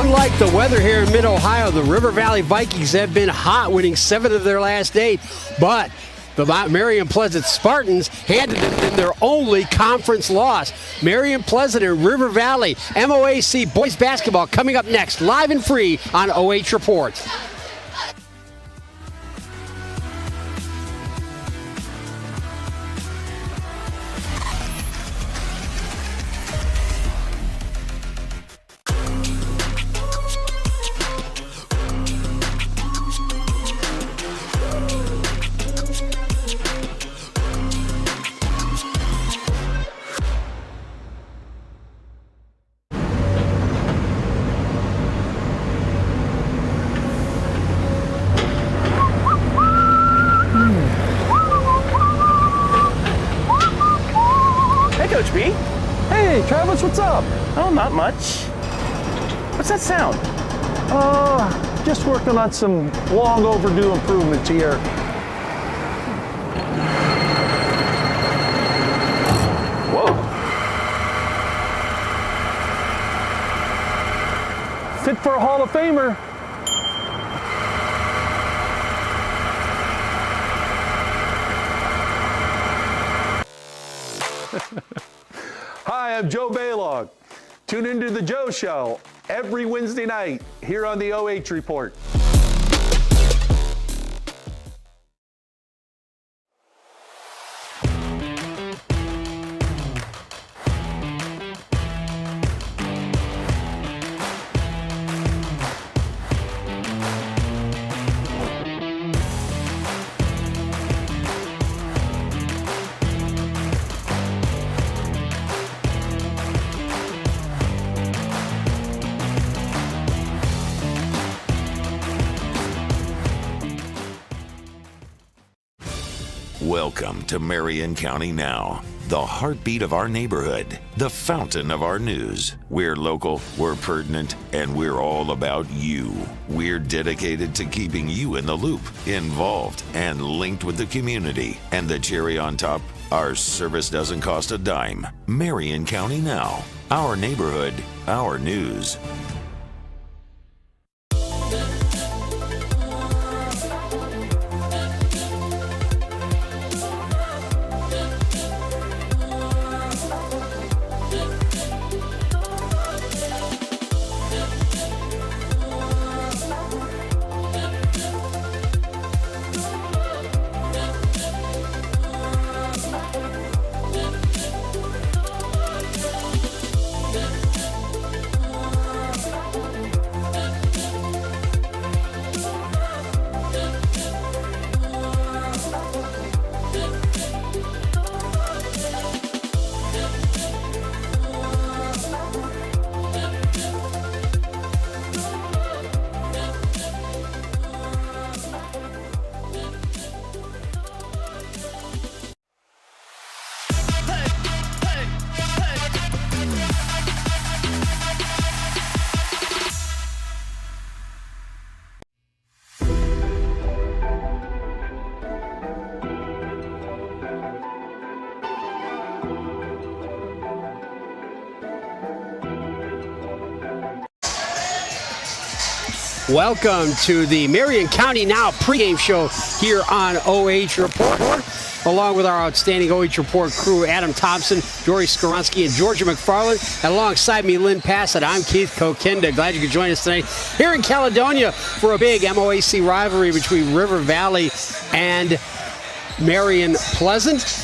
Unlike the weather here in mid-Ohio, the River Valley Vikings have been hot, winning 7 of their last 8. But the Marion Pleasant Spartans handed them their only conference loss. Marion Pleasant and River Valley MOAC boys basketball coming up next, live and free on OH Reports. Coach B. Hey, Travis, what's up? Oh, not much. What's that sound? Just working on some long overdue improvements here. Whoa. Fit for a Hall of Famer. Hi, I'm Joe Baylog. Tune into The Joe Show every Wednesday night here on the OH Report. Welcome to Marion County Now, the heartbeat of our neighborhood, the fountain of our news. We're local, we're pertinent, and we're all about you. We're dedicated to keeping you in the loop, involved, and linked with the community. And the cherry on top, our service doesn't cost a dime. Marion County Now, our neighborhood, our news. Welcome to the Marion County Now pregame show here on OH Report. Along with our outstanding OH Report crew, Adam Thompson, Dory Skoronsky, and Georgia McFarland. And alongside me, Lynn Passet. I'm Keith Kokinda. Glad you could join us tonight here in Caledonia for a big MOAC rivalry between River Valley and Marion Pleasant.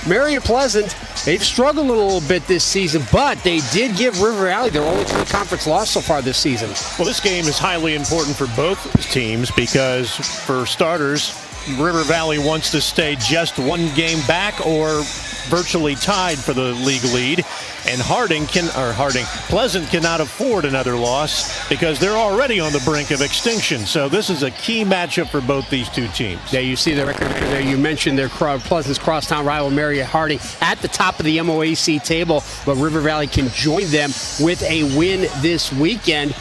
Marion Pleasant, they've struggled a little bit this season, but they did give River Valley their only true conference loss so far this season. Well, this game is highly important for both teams because, for starters, River Valley wants to stay just one game back or virtually tied for the league lead. And Pleasant cannot afford another loss because they're already on the brink of extinction. So this is a key matchup for both these two teams. Yeah, you see the record there. You mentioned their Pleasant's crosstown rival, Marion Harding, at the top of the MOAC table, but River Valley can join them with a win this weekend.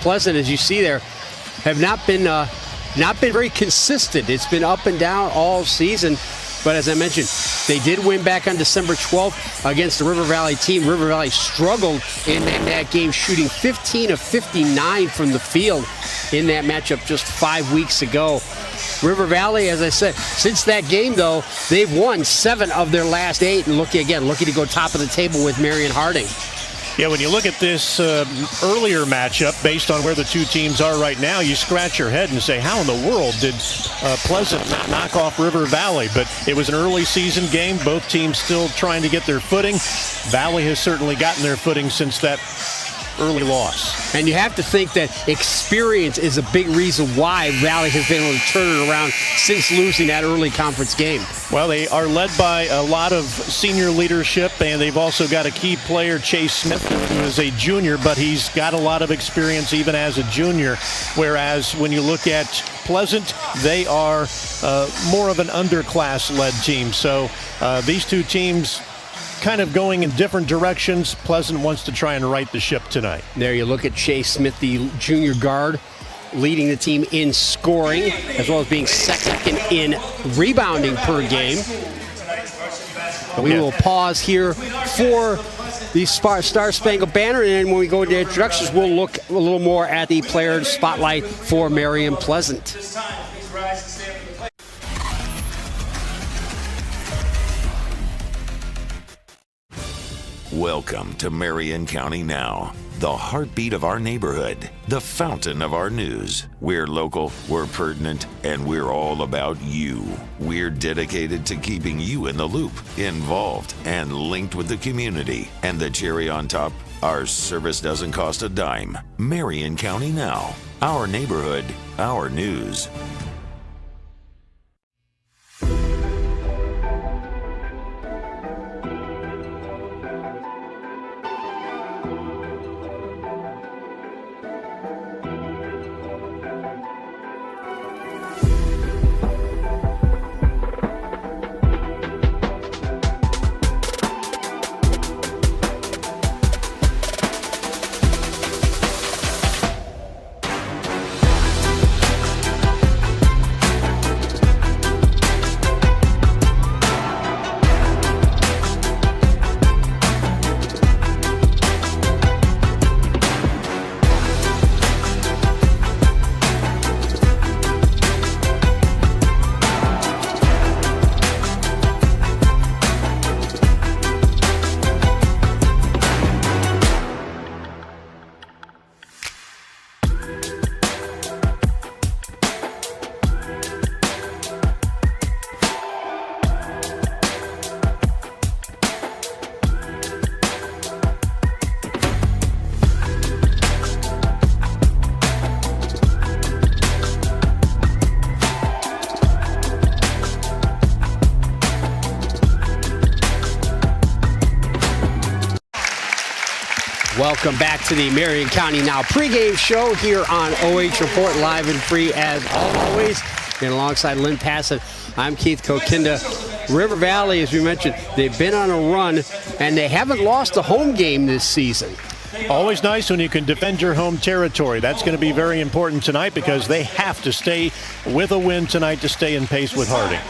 Pleasant, as you see there, have not been very consistent. It's been up and down all season. But as I mentioned, they did win back on December 12th against the River Valley team. River Valley struggled in that game, shooting 15 of 59 from the field in that matchup just 5 weeks ago. River Valley, as I said, since that game, though, they've won 7 of their last 8. And looking to go top of the table with Marion Harding. Yeah, when you look at this earlier matchup, based on where the two teams are right now, you scratch your head and say, how in the world did Pleasant not knock off River Valley? But it was an early season game. Both teams still trying to get their footing. Valley has certainly gotten their footing since that early loss. And you have to think that experience is a big reason why Valley has been able to turn it around since losing that early conference game. Well, they are led by a lot of senior leadership, and they've also got a key player, Chase Smith, who is a junior, but he's got a lot of experience even as a junior. Whereas when you look at Pleasant, they are more of an underclass-led team. So these two teams kind of going in different directions. Pleasant wants to try and right the ship tonight. There you look at Chase Smith, the junior guard, leading the team in scoring, as well as being second in rebounding per game. We will pause here for the Star Spangled Banner, and when we go into introductions, we'll look a little more at the player spotlight for Marion Pleasant. Welcome to Marion County Now, the heartbeat of our neighborhood, the fountain of our news. We're local, we're pertinent, and we're all about you. We're dedicated to keeping you in the loop, involved, and linked with the community. And the cherry on top, our service doesn't cost a dime. Marion County Now, our neighborhood, our news. Welcome back to the Marion County Now pregame show here on OH Report, live and free as always. And alongside Lynn, Passet, I'm Keith Kokinda. River Valley, as we mentioned, they've been on a run, and they haven't lost a home game this season. Always nice when you can defend your home territory. That's going to be very important tonight because they have to stay with a win tonight to stay in pace with Harding.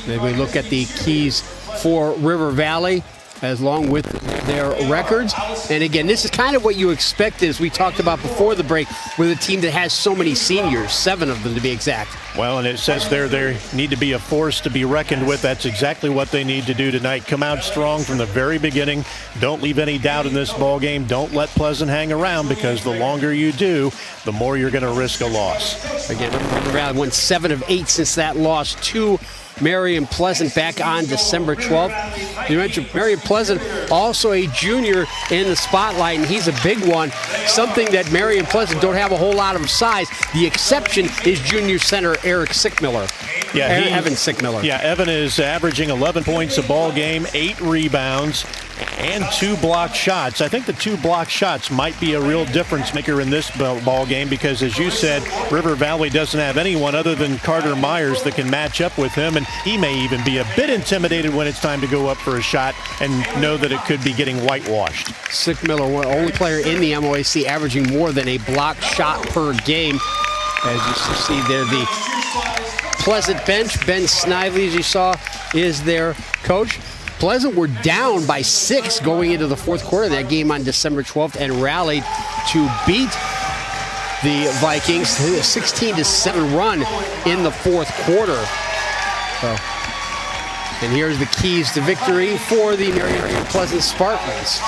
Then we look at the keys for River Valley, along with their records. And again, this is kind of what you expect, as we talked about before the break, with a team that has so many seniors, 7 of them to be exact. Well, and it says there need to be a force to be reckoned with. That's exactly what they need to do tonight. Come out strong from the very beginning. Don't leave any doubt in this ball game. Don't let Pleasant hang around, because the longer you do, the more you're going to risk a loss. Again, River Valley won 7 of 8 since that loss to Marion Pleasant back on December 12th. You mentioned Marion Pleasant, also a junior in the spotlight, and he's a big one. Something that Marion Pleasant don't have a whole lot of size. The exception is junior center Eric Sickmiller. Yeah, Evan Sickmiller. Yeah, Evan is averaging 11 points a ball game, 8 rebounds, and 2 blocked shots. I think the 2 blocked shots might be a real difference maker in this ball game, because, as you said, River Valley doesn't have anyone other than Carter Myers that can match up with him, and he may even be a bit intimidated when it's time to go up for a shot and know that it could be getting whitewashed. Sickmiller, only player in the MOAC averaging more than a blocked shot per game. As you see there, the Pleasant bench. Ben Snively, as you saw, is their coach. Pleasant were down by 6 going into the fourth quarter of that game on December 12th and rallied to beat the Vikings. A 16-7 run in the fourth quarter. And here's the keys to victory for the Marion Pleasant Spartans.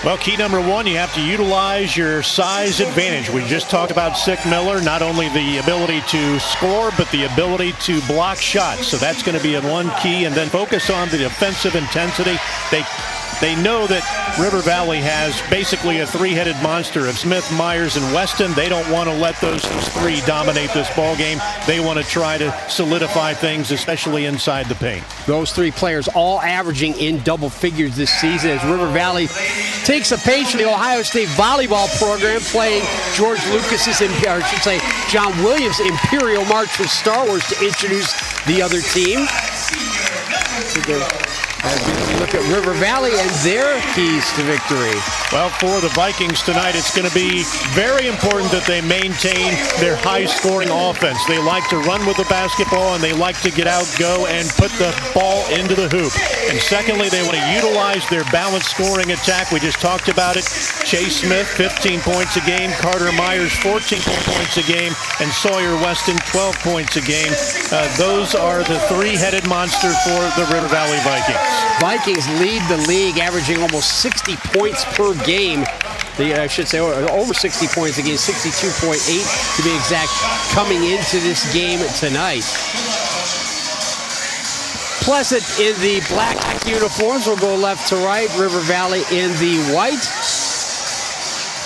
Well, key number 1, you have to utilize your size advantage. We just talked about Sickmiller, not only the ability to score, but the ability to block shots. So that's going to be one key. And then focus on the defensive intensity. They know that River Valley has basically a 3-headed monster of Smith, Myers, and Weston. They don't want to let those 3 dominate this ball game. They want to try to solidify things, especially inside the paint. Those 3 players all averaging in double figures this season as River Valley takes a page from the Ohio State volleyball program, playing George Lucas's, or I should say John Williams' Imperial March from Star Wars to introduce the other team. As we look at River Valley and their keys to victory. Well, for the Vikings tonight, it's going to be very important that they maintain their high-scoring offense. They like to run with the basketball, and they like to get out, go, and put the ball into the hoop. And secondly, they want to utilize their balanced scoring attack. We just talked about it. Chase Smith, 15 points a game. Carter Myers, 14 points a game. And Sawyer Weston, 12 points a game. Those are the 3-headed monster for the River Valley Vikings. Vikings lead the league, averaging almost 60 points per game. I should say over 60 points a game, 62.8 to be exact, coming into this game tonight. Pleasant in the black uniforms will go left to right. River Valley in the white.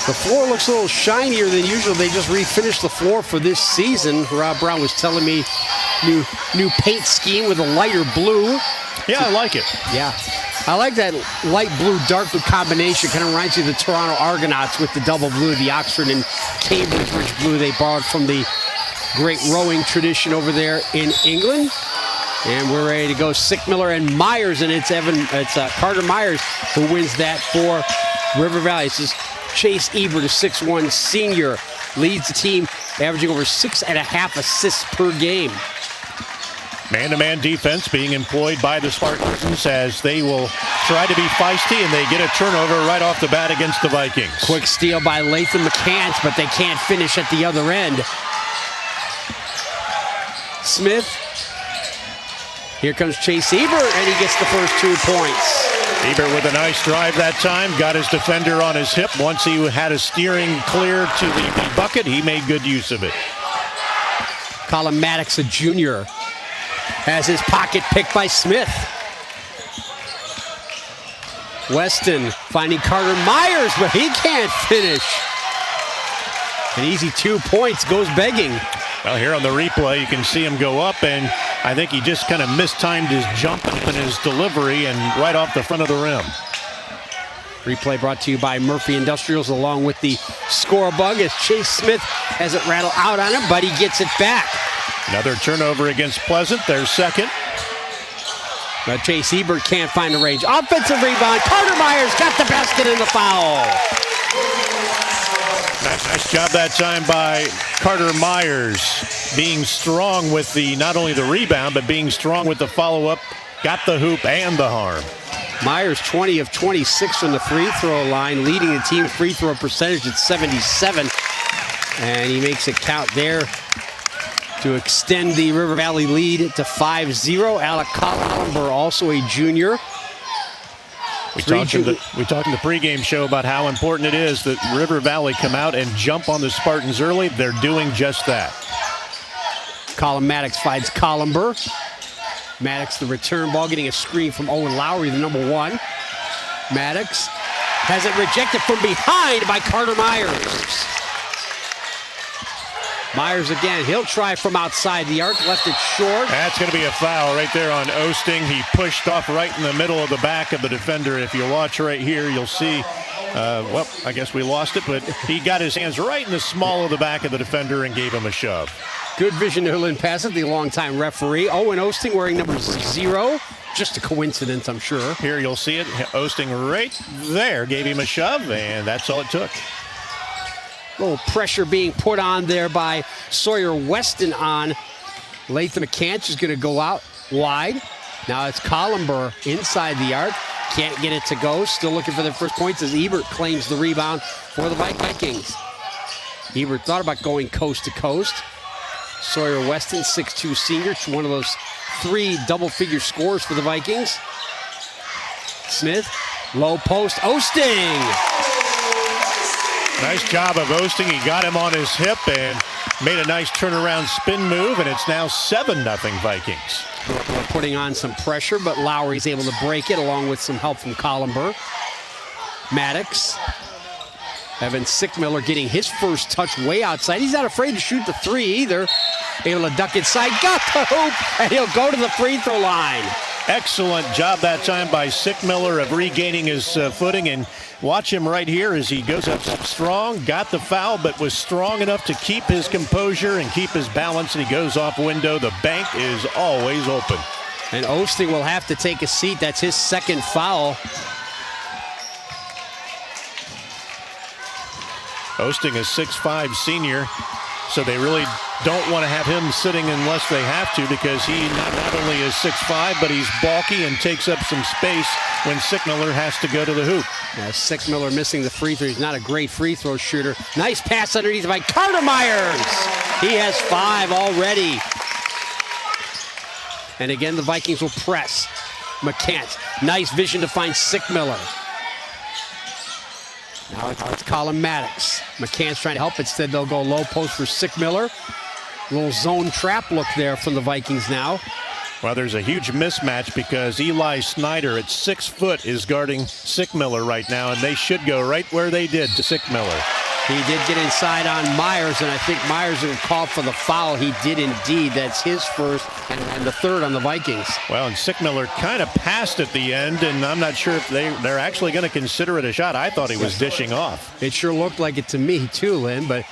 The floor looks a little shinier than usual. They just refinished the floor for this season. Rob Brown was telling me new paint scheme with a lighter blue. Yeah, I like it. Yeah. I like that light blue, dark blue combination. Kind of reminds you of the Toronto Argonauts with the double blue, the Oxford and Cambridge Ridge blue they borrowed from the great rowing tradition over there in England. And we're ready to go. Sickmiller and Myers, and it's Carter Myers who wins that for River Valley. This is Chase Ebert, a 6'1" senior, leads the team, averaging over 6.5 assists per game. Man-to-man defense being employed by the Spartans as they will try to be feisty, and they get a turnover right off the bat against the Vikings. Quick steal by Latham McCants, but they can't finish at the other end. Smith. Here comes Chase Ebert, and he gets the first 2 points. Ebert with a nice drive that time, got his defender on his hip. Once he had a steering clear to the bucket, he made good use of it. Colin Maddox, a junior, has his pocket picked by Smith. Weston finding Carter Myers, but he can't finish. An easy 2 points, goes begging. Well, here on the replay, you can see him go up, and I think he just kind of mistimed his jump and his delivery, and right off the front of the rim. Replay brought to you by Murphy Industrials, along with the score bug, as Chase Smith has it rattle out on him, but he gets it back. Another turnover against Pleasant, their second. But Chase Ebert can't find the range. Offensive rebound. Carter Myers got the basket and the foul. Nice job that time by Carter Myers, being strong with not only the rebound, but being strong with the follow-up. Got the hoop and the harm. Myers 20 of 26 from the free throw line, leading the team free throw percentage at 77. And he makes it count there to extend the River Valley lead to 5-0. Alec Columber, also a junior. We talked in the pregame show about how important it is that River Valley come out and jump on the Spartans early. They're doing just that. Colin Maddox finds Columber. Maddox, the return ball, getting a screen from Owen Lowry, the number 1. Maddox has it rejected from behind by Carter Myers. Myers again, he'll try from outside the arc, left it short. That's going to be a foul right there on Osting. He pushed off right in the middle of the back of the defender. If you watch right here, you'll see, well, I guess we lost it, but he got his hands right in the small of the back of the defender and gave him a shove. Good vision to Lynn Passet, the longtime referee. Owen Osting wearing number 0. Just a coincidence, I'm sure. Here you'll see it. Osting right there gave him a shove, and that's all it took. A little pressure being put on there by Sawyer Weston on Latham McCants is going to go out wide. Now it's Columber inside the arc. Can't get it to go. Still looking for their first points as Ebert claims the rebound for the Vikings. Ebert thought about going coast to coast. Sawyer Weston, 6'2 senior, one of those 3 double-figure scores for the Vikings. Smith, low post, Osting. Nice job of Osting. He got him on his hip and made a nice turnaround spin move, and it's now 7-0 Vikings. We're putting on some pressure, but Lowry's able to break it along with some help from Columber. Maddox. Evan Sickmiller getting his first touch way outside. He's not afraid to shoot the 3 either. Able to duck inside, got the hoop, and he'll go to the free throw line. Excellent job that time by Sickmiller of regaining his footing, and watch him right here as he goes up strong, got the foul, but was strong enough to keep his composure and keep his balance, and he goes off window. The bank is always open. And Osting will have to take a seat. That's his second foul. Osting is 6'5 senior, so they really don't want to have him sitting unless they have to, because he not only is 6'5", but he's bulky and takes up some space when Sickmiller has to go to the hoop. Yeah, Sickmiller missing the free throw. He's not a great free throw shooter. Nice pass underneath by Carter Myers. He has 5 already. And again, the Vikings will press. McCants, nice vision to find Sickmiller. Now it's Colin Maddox. McCants trying to help. Instead, they'll go low post for Sickmiller. Little zone trap look there from the Vikings now. Well, there's a huge mismatch because Eli Snyder at 6 foot is guarding Sickmiller right now, and they should go right where they did to Sickmiller. He did get inside on Myers, and I think Myers will call for the foul. He did indeed. That's his first and the third on the Vikings. Well, and Sickmiller kind of passed at the end, and I'm not sure if they're actually going to consider it a shot. I thought he was dishing off. It sure looked like it to me too, Lynn, but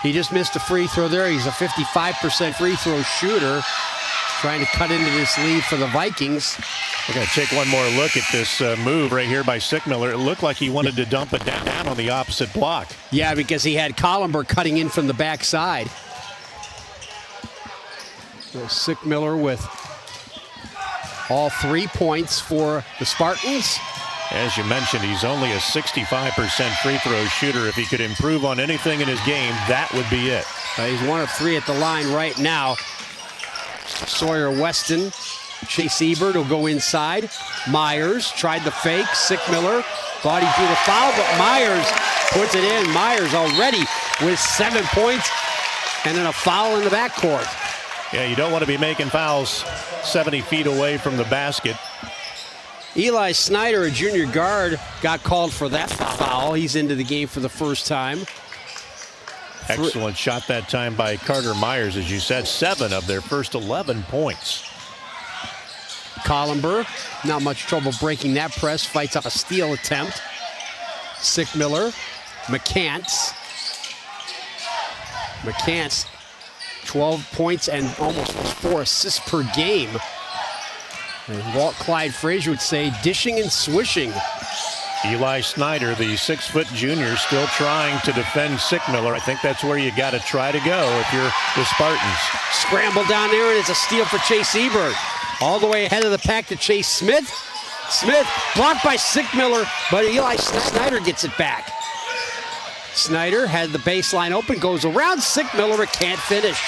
he just missed a free throw there. He's a 55% free throw shooter, trying to cut into this lead for the Vikings. We're going to take one more look at this move right here by Sickmiller. It looked like he wanted to dump it down on the opposite block. Yeah, because he had Columber cutting in from the backside. So Sickmiller with all 3 points for the Spartans. As you mentioned, he's only a 65% free throw shooter. If he could improve on anything in his game, that would be it. He's 1 of 3 at the line right now. Sawyer Weston. Chase Ebert will go inside. Myers tried the fake. Sickmiller thought he drew the foul, but Myers puts it in. Myers already with 7 points and then a foul in the backcourt. Yeah, you don't want to be making fouls 70 feet away from the basket. Eli Snyder, a junior guard, got called for that foul. He's into the game for the first time. Excellent shot that time by Carter Myers, as you said. 7 of their first 11 points. Columber, not much trouble breaking that press, fights off a steal attempt. Sickmiller, McCants, 12 points and almost 4 assists per game. And Walt Clyde Frazier would say dishing and swishing. Eli Snyder, the 6-foot junior, still trying to defend Sickmiller. I think that's where you got to try to go if you're the Spartans. Scramble down there, and it's a steal for Chase Ebert. All the way ahead of the pack to Chase Smith. Smith blocked by Sickmiller, but Eli Snyder gets it back. Snyder had the baseline open, goes around Sickmiller, but can't finish.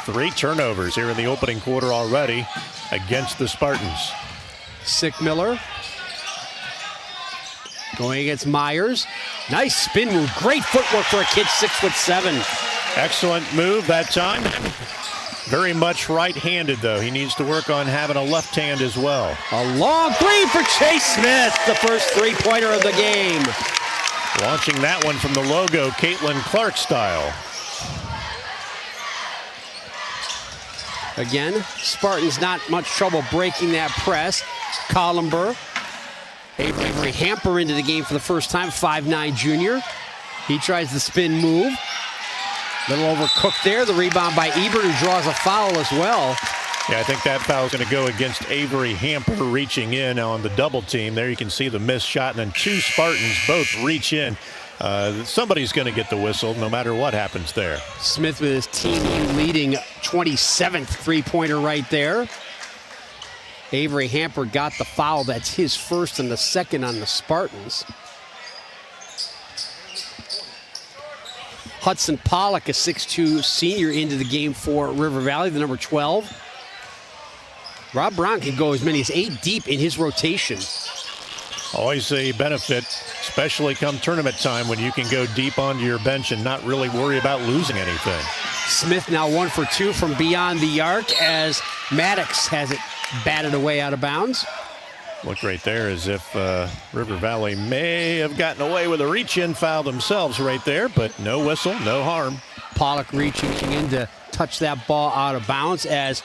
3 turnovers here in the opening quarter already against the Spartans. Sickmiller going against Myers. Nice spin move. Great footwork for a kid 6'7". Excellent move that time. Very much right-handed, though. He needs to work on having a left hand as well. A long 3 for Chase Smith, the first 3-pointer of the game. Launching that one from the logo, Caitlin Clark style. Again, Spartans not much trouble breaking that press. Columber, Avery Hamper into the game for the first time, 5'9" junior. He tries the spin move. Little overcooked there. The rebound by Ebert, who draws a foul as well. Yeah, I think that foul is going to go against Avery Hamper reaching in on the double team. There you can see the missed shot, and then 2 Spartans both reach in Somebody's going to get the whistle no matter what happens there. Smith with his team leading 27th three-pointer right there. Avery Hamper got the foul. That's his first and the second on the Spartans. Hudson Pollock, a 6'2 senior, into the game for River Valley, the number 12. Rob Brown can go as many as 8 deep in his rotation. Always a benefit, especially come tournament time, when you can go deep onto your bench and not really worry about losing anything. Smith now 1 for 2 from beyond the arc as Maddox has it batted away out of bounds. Looked right there as if River Valley may have gotten away with a reach-in foul themselves right there, but no whistle, no harm. Pollock reaching in to touch that ball out of bounds as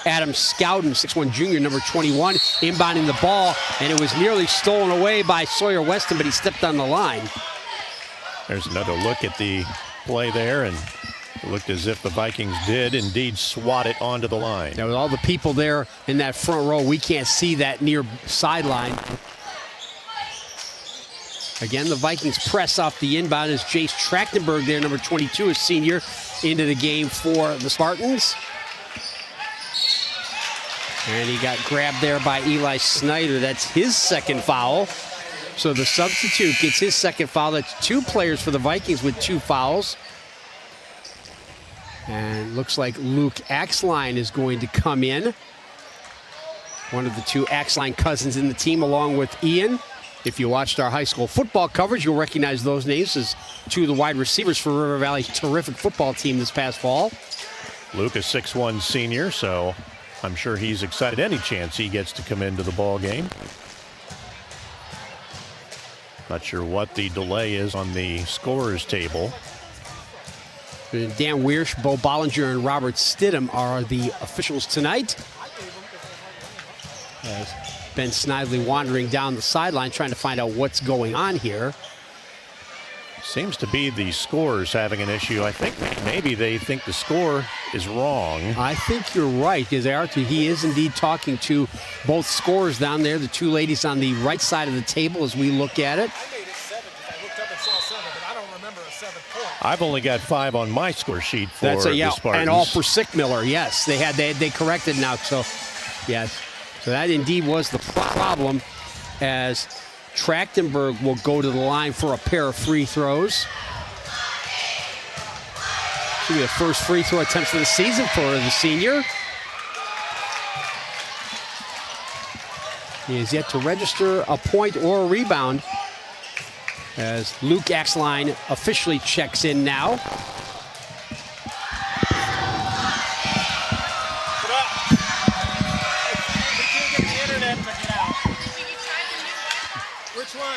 Adam Scowden, 6'1 junior, number 21, inbounding the ball, and it was nearly stolen away by Sawyer Weston, but he stepped on the line. There's another look at the play there, and it looked as if the Vikings did indeed swat it onto the line. Now with all the people there in that front row, we can't see that near sideline. Again, the Vikings press off the inbound as Jace Trachtenberg there, number 22, a senior, into the game for the Spartans. And he got grabbed there by Eli Snyder. That's his second foul. So the substitute gets his second foul. That's 2 players for the Vikings with 2 fouls. And looks like Luke Axline is going to come in. One of the 2 Axline cousins in the team, along with Ian. If you watched our high school football coverage, you'll recognize those names as 2 of the wide receivers for River Valley's terrific football team this past fall. Luke is 6'1 senior, so I'm sure he's excited any chance he gets to come into the ball game. Not sure what the delay is on the scorers table. Dan Wiersch, Bo Bollinger, and Robert Stidham are the officials tonight. As Ben Snidely wandering down the sideline trying to find out what's going on here. Seems to be the scorers having an issue. I think maybe they think the score is wrong. I think you're right, because he is indeed talking to both scorers down there, the 2 ladies on the right side of the table as we look at it. I made it 7 because I looked up and saw 7, but I don't remember a 7th point. I've only got 5 on my score sheet for the Spartans. And all for Sickmiller, yes. They corrected now, so yes. So that indeed was the problem, as Trachtenberg will go to the line for a pair of free throws. Should be the first free throw attempts of the season for the senior. He has yet to register a point or a rebound, as Luke Axline officially checks in now.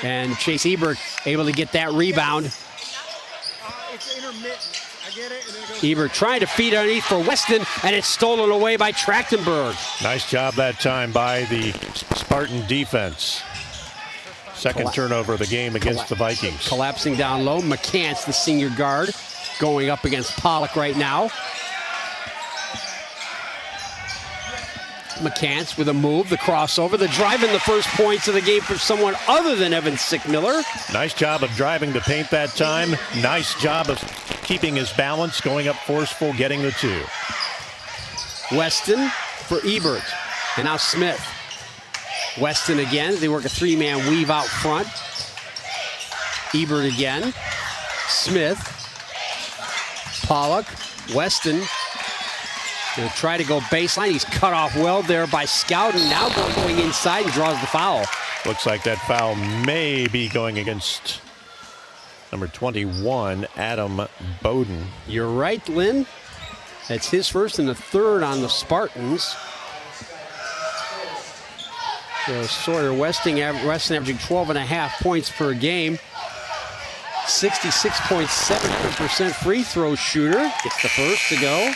And Chase Ebert able to get that rebound. It's intermittent. I get it. And then it goes Ebert trying to feed underneath for Weston, and it's stolen away by Trachtenberg. Nice job that time by the Spartan defense. Second turnover of the game against the Vikings. Collapsing down low. McCants, the senior guard, going up against Pollock right now. McCants with a move, the crossover, the drive in the first points of the game for someone other than Evan Sickmiller. Nice job of driving the paint that time. Nice job of keeping his balance, going up forceful, getting the 2. Weston for Ebert, and now Smith. Weston again, they work a 3-man weave out front. Ebert again, Smith, Pollock, Weston. Gonna try to go baseline. He's cut off well there by Scowden. Now going inside and draws the foul. Looks like that foul may be going against number 21, Adam Bowden. You're right, Lynn. That's his first and the 3rd on the Spartans. So Sawyer Weston averaging 12.5 points per game. 66.7% free throw shooter. Gets the first to go.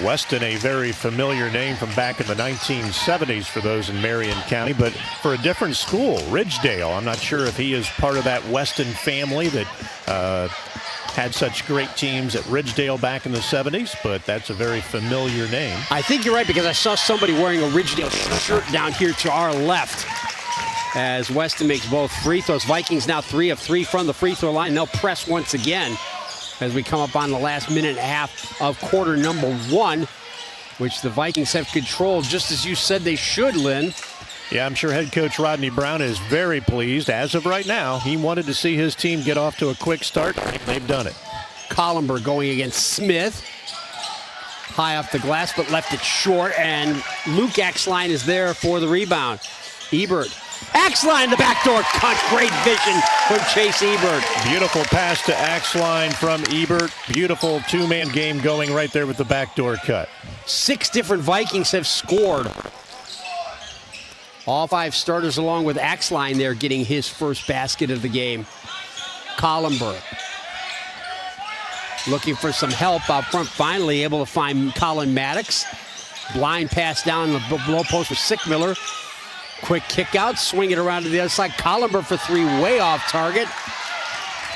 Weston, a very familiar name from back in the 1970s for those in Marion County, but for a different school, Ridgedale. I'm not sure if he is part of that Weston family that had such great teams at Ridgedale back in the 70s, but that's a very familiar name. I think you're right, because I saw somebody wearing a Ridgedale shirt down here to our left. as Weston makes both free throws. Vikings now 3 of 3 from the free throw line. They'll press once again as we come up on the last minute and a half of quarter number 1, which the Vikings have controlled just as you said they should, Lynn. Yeah, I'm sure head coach Rodney Brown is very pleased. As of right now, he wanted to see his team get off to a quick start. They've done it. Columber going against Smith. High off the glass, but left it short, and Luke Axline is there for the rebound. Ebert. Axline, the backdoor cut. Great vision from Chase Ebert. Beautiful pass to Axline from Ebert. Beautiful two-man game going right there with the backdoor cut. 6 different Vikings have scored. All 5 starters along with Axline there getting his first basket of the game. Columber looking for some help out front, finally able to find Colin Maddox. Blind pass down the low post for Sickmiller. Quick kick out, swing it around to the other side. Columber for 3, way off target.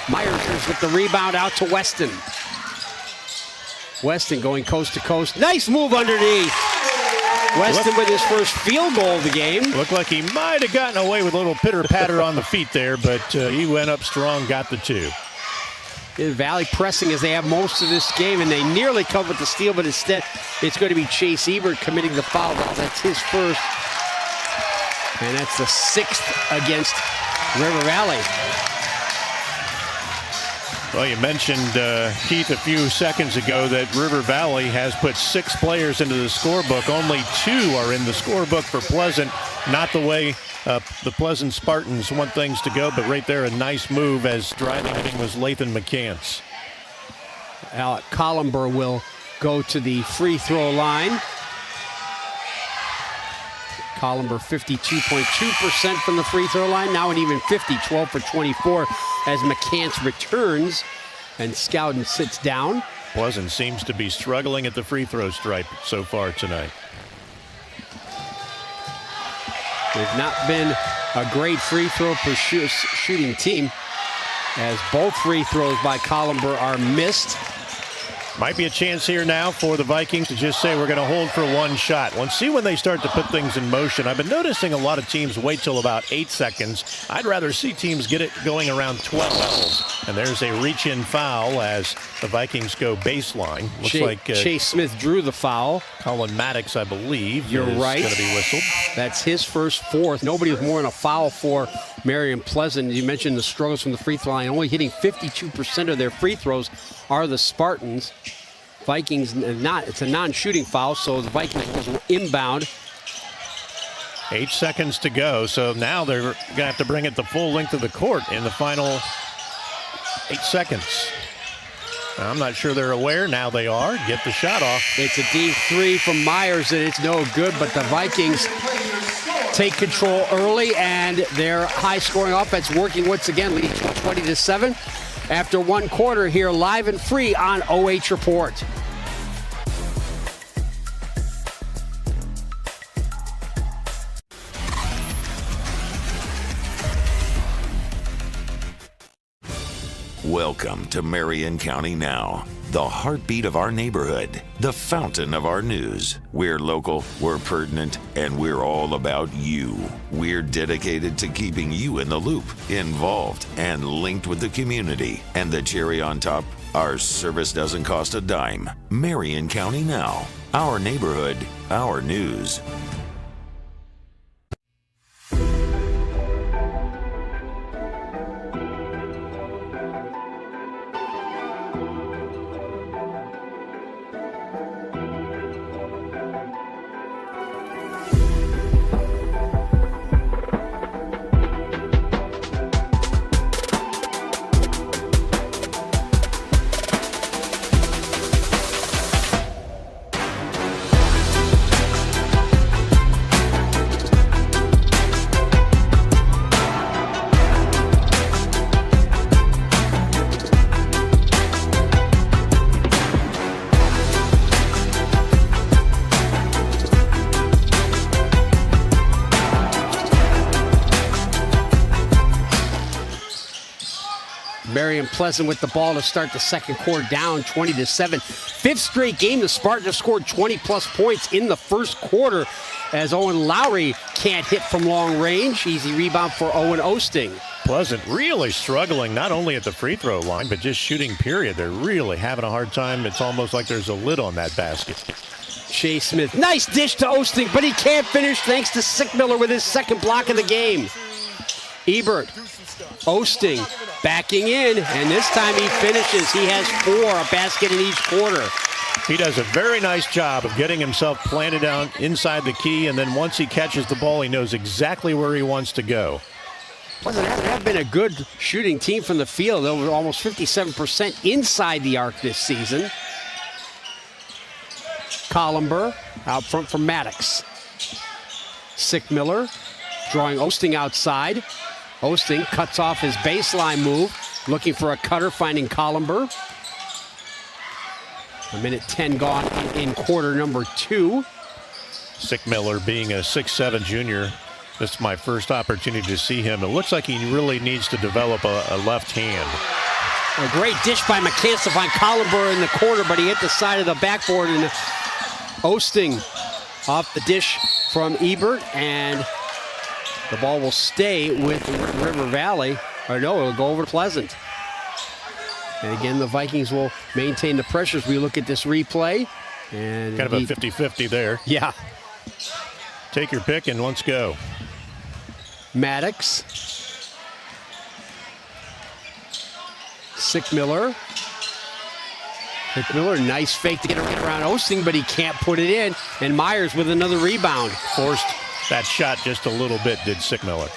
Myers with the rebound out to Weston. Weston going coast to coast. Nice move underneath. Weston with his first field goal of the game. Looked like he might have gotten away with a little pitter-patter on the feet there, but he went up strong, got the 2. Valley pressing as they have most of this game, and they nearly come with the steal, but instead it's going to be Chase Ebert committing the foul. That's his first, and that's the 6th against River Valley. Well, you mentioned, Keith, a few seconds ago that River Valley has put 6 players into the scorebook. Only 2 are in the scorebook for Pleasant. Not the way the Pleasant Spartans want things to go, but right there a nice move as driving was Lathan McCants. Alec Columber will go to the free throw line. Columber 52.2% from the free throw line, now an even 50, 12 for 24 as McCants returns and Skowden sits down. Pleasant seems to be struggling at the free throw stripe so far tonight. They've not been a great free throw shooting team as both free throws by Columber are missed. Might be a chance here now for the Vikings to just say we're going to hold for 1 shot. Let's see when they start to put things in motion. I've been noticing a lot of teams wait till about 8 seconds. I'd rather see teams get it going around 12. And there's a reach-in foul as the Vikings go baseline. Looks like Chase Smith drew the foul. Colin Maddox, I believe, You're right. going to be whistled. That's his first 4th. Nobody was more than a foul for Marion Pleasant. You mentioned the struggles from the free throw line. Only hitting 52% of their free throws are the Spartans. Vikings it's a non-shooting foul, so the Vikings will inbound. 8 seconds to go, so now they're going to have to bring it the full length of the court in the final 8 seconds. I'm not sure they're aware. Now they are. Get the shot off. It's a deep 3 from Myers, and it's no good, but the Vikings take control early, and their high-scoring offense working once again, leading 20-7. After 1 quarter here, live and free on OH Report. Welcome to Marion County Now, the heartbeat of our neighborhood, the fountain of our news. We're local, we're pertinent, and we're all about you. We're dedicated to keeping you in the loop, involved, and linked with the community. And the cherry on top, our service doesn't cost a dime. Marion County Now, our neighborhood, our news. Marion Pleasant with the ball to start the second quarter, down 20-7. Fifth straight game, the Spartans have scored 20-plus points in the first quarter as Owen Lowry can't hit from long range. Easy rebound for Owen Osting. Pleasant really struggling, not only at the free throw line, but just shooting, period. They're really having a hard time. It's almost like there's a lid on that basket. Chase Smith, nice dish to Osting, but he can't finish thanks to Sickmiller with his second block of the game. Ebert, Osting, backing in, and this time he finishes. He has 4, a basket in each quarter. He does a very nice job of getting himself planted down inside the key, and then once he catches the ball, he knows exactly where he wants to go. Pleasant have been a good shooting team from the field, over almost 57% inside the arc this season. Columber out front for Maddox. Sickmiller drawing Osting outside. Osting cuts off his baseline move, looking for a cutter, finding Columber. A minute 10 gone in quarter number 2. Sickmiller being a 6'7" junior, this is my first opportunity to see him. It looks like he really needs to develop a left hand. A great dish by McCants to find Columber in the corner, but he hit the side of the backboard, and Osting off the dish from Ebert, and the ball will stay with River Valley. Or no, it'll go over to Pleasant. And again, the Vikings will maintain the pressure as we look at this replay. And kind of a 50-50 there. Yeah. Take your pick and let's go. Maddox. Sickmiller. Sickmiller, nice fake to get around Osting, but he can't put it in. And Myers with another rebound. Forced that shot just a little bit, did Sickmiller.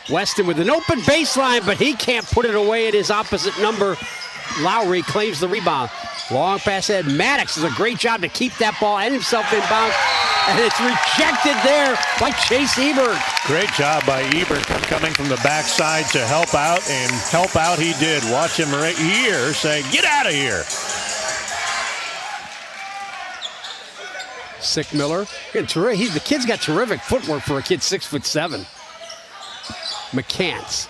Weston with an open baseline, but he can't put it away at his opposite number. Lowry claims the rebound. Long pass ahead. Maddox does a great job to keep that ball and himself in bounds. And it's rejected there by Chase Ebert. Great job by Ebert coming from the backside to help out, and help out he did. Watch him right here say, get out of here. Sickmiller. The kid's got terrific footwork for a kid 6'7". McCants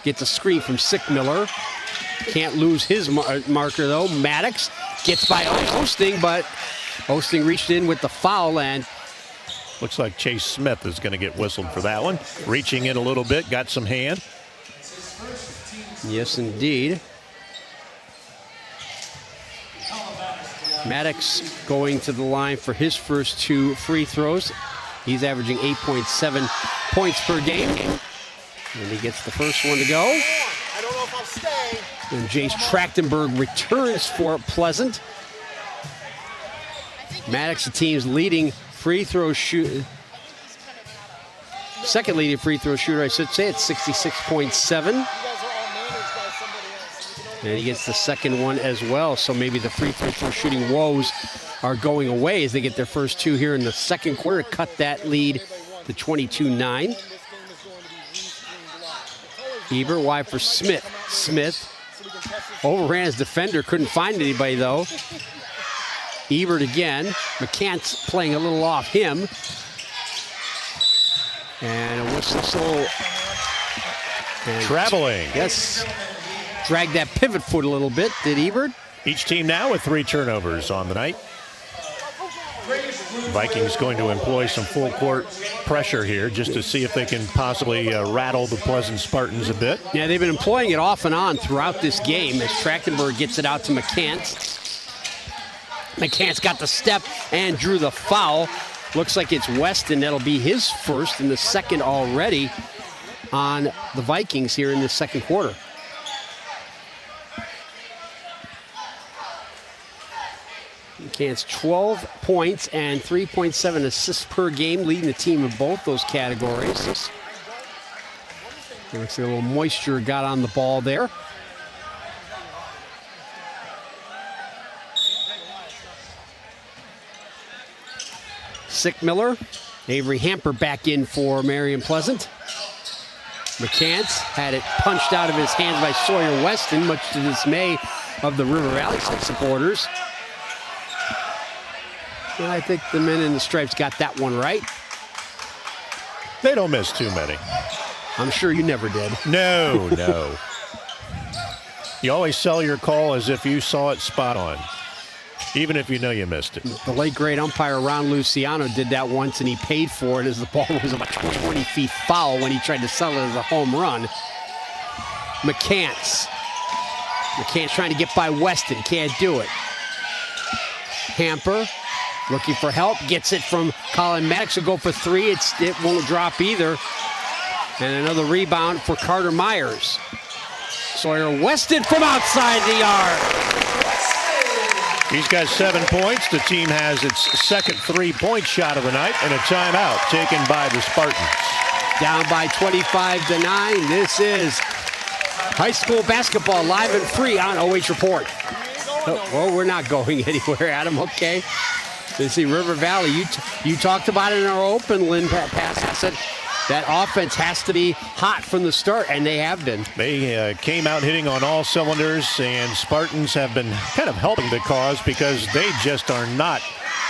gets a screen from Sickmiller. Can't lose his marker though. Maddox gets by Osting, but Osting reached in with the foul, and looks like Chase Smith is going to get whistled for that one. Reaching in a little bit, got some hand. Yes, indeed. Maddox going to the line for his first 2 free throws. He's averaging 8.7 points per game. And he gets the first one to go. I don't know if I'll stay. And Jace Trachtenberg returns for Pleasant. Maddox, the team's leading free throw shooter. Second leading free throw shooter, I should say, at 66.7. And he gets the second one as well. So maybe the free throw shooting woes are going away as they get their first 2 here in the second quarter to cut that lead to 22-9. Ebert wide for Smith. Smith overran his defender, couldn't find anybody though. Ebert again. McCants playing a little off him. And a whistle. And traveling. Yes. Dragged that pivot foot a little bit, did Ebert? Each team now with 3 turnovers on the night. Vikings going to employ some full court pressure here just to see if they can possibly rattle the Pleasant Spartans a bit. Yeah, they've been employing it off and on throughout this game as Trachtenberg gets it out to McCants. McCants got the step and drew the foul. Looks like it's Weston. That'll be his first and the second already on the Vikings here in the second quarter. McCants 12 points and 3.7 assists per game, leading the team in both those categories. Looks like a little moisture got on the ball there. Sickmiller, Avery Hamper back in for Marion Pleasant. McCants had it punched out of his hands by Sawyer Weston, much to the dismay of the River Valley supporters. And I think the men in the stripes got that one right. They don't miss too many. I'm sure you never did. No, no. You always sell your call as if you saw it spot on, even if you know you missed it. The late great umpire Ron Luciano did that once, and he paid for it as the ball was about 20 feet foul when he tried to sell it as a home run. McCants trying to get by Weston, can't do it. Hamper looking for help, gets it from Colin Maddox, will go for three. It won't drop either. And another rebound for Carter Myers. Sawyer Weston from outside the yard. He's got 7 points. The team has its second 3-point shot of the night, and a timeout taken by the Spartans. Down by 25-9. This is high school basketball live and free on OH Report. Well, we're not going anywhere, Adam, okay? So you see River Valley, you talked about it in our open, Lynn Passet. That offense has to be hot from the start, and they have been. They came out hitting on all cylinders, and Spartans have been kind of helping the cause because they just are not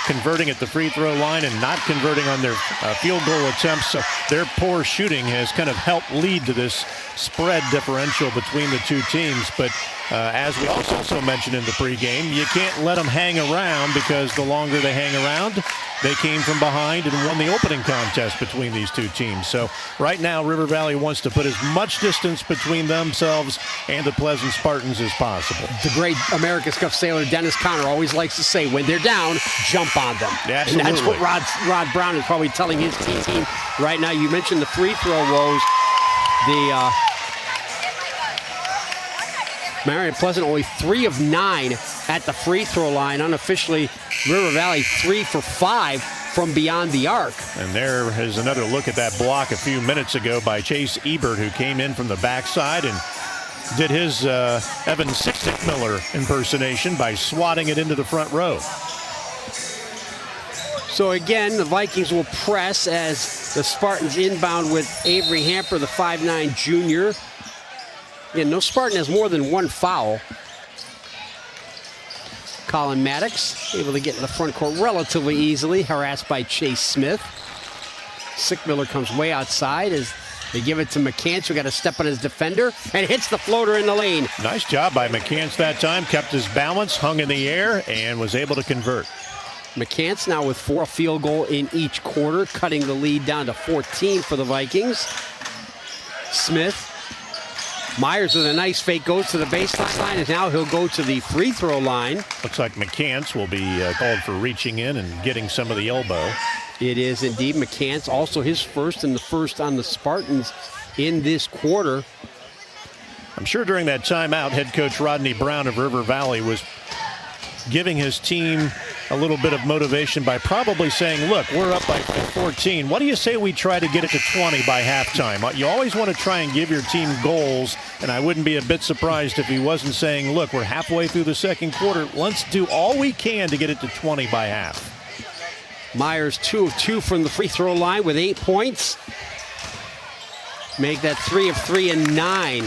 converting at the free throw line and not converting on their field goal attempts. So their poor shooting has kind of helped lead to this spread differential between the two teams. But as we also mentioned in the pregame, you can't let them hang around, because the longer they hang around, they came from behind and won the opening contest between these two teams. So right now, River Valley wants to put as much distance between themselves and the Pleasant Spartans as possible. The great America's Cup sailor Dennis Conner always likes to say, when they're down, jump on them. Absolutely. And that's what Rod Brown is probably telling his team right now. You mentioned the free throw woes. The Marion Pleasant only 3 of 9 at the free throw line. Unofficially, River Valley 3 for 5 from beyond the arc. And there is another look at that block a few minutes ago by Chase Ebert, who came in from the backside and did his Evan Sickmiller impersonation by swatting it into the front row. So again, the Vikings will press as the Spartans inbound with Avery Hamper, the 5'9 junior. Again, no Spartan has more than 1 foul. Colin Maddox able to get to the front court relatively easily, harassed by Chase Smith. Sickmiller comes way outside as they give it to McCants, who got to step on his defender, and hits the floater in the lane. Nice job by McCants that time. Kept his balance, hung in the air, and was able to convert. McCants now with 4 field goal in each quarter, cutting the lead down to 14 for the Vikings. Smith. Myers with a nice fake, goes to the baseline, and now he'll go to the free throw line. Looks like McCants will be called for reaching in and getting some of the elbow. It is indeed. McCants also his first, and the first on the Spartans in this quarter. I'm sure during that timeout, head coach Rodney Brown of River Valley was giving his team a little bit of motivation by probably saying, look, we're up by 14. What do you say we try to get it to 20 by halftime? You always want to try and give your team goals, and I wouldn't be a bit surprised if he wasn't saying, look, we're halfway through the second quarter. Let's do all we can to get it to 20 by half. Myers 2 of 2 from the free throw line with 8 points. Make that 3 of 3 and 9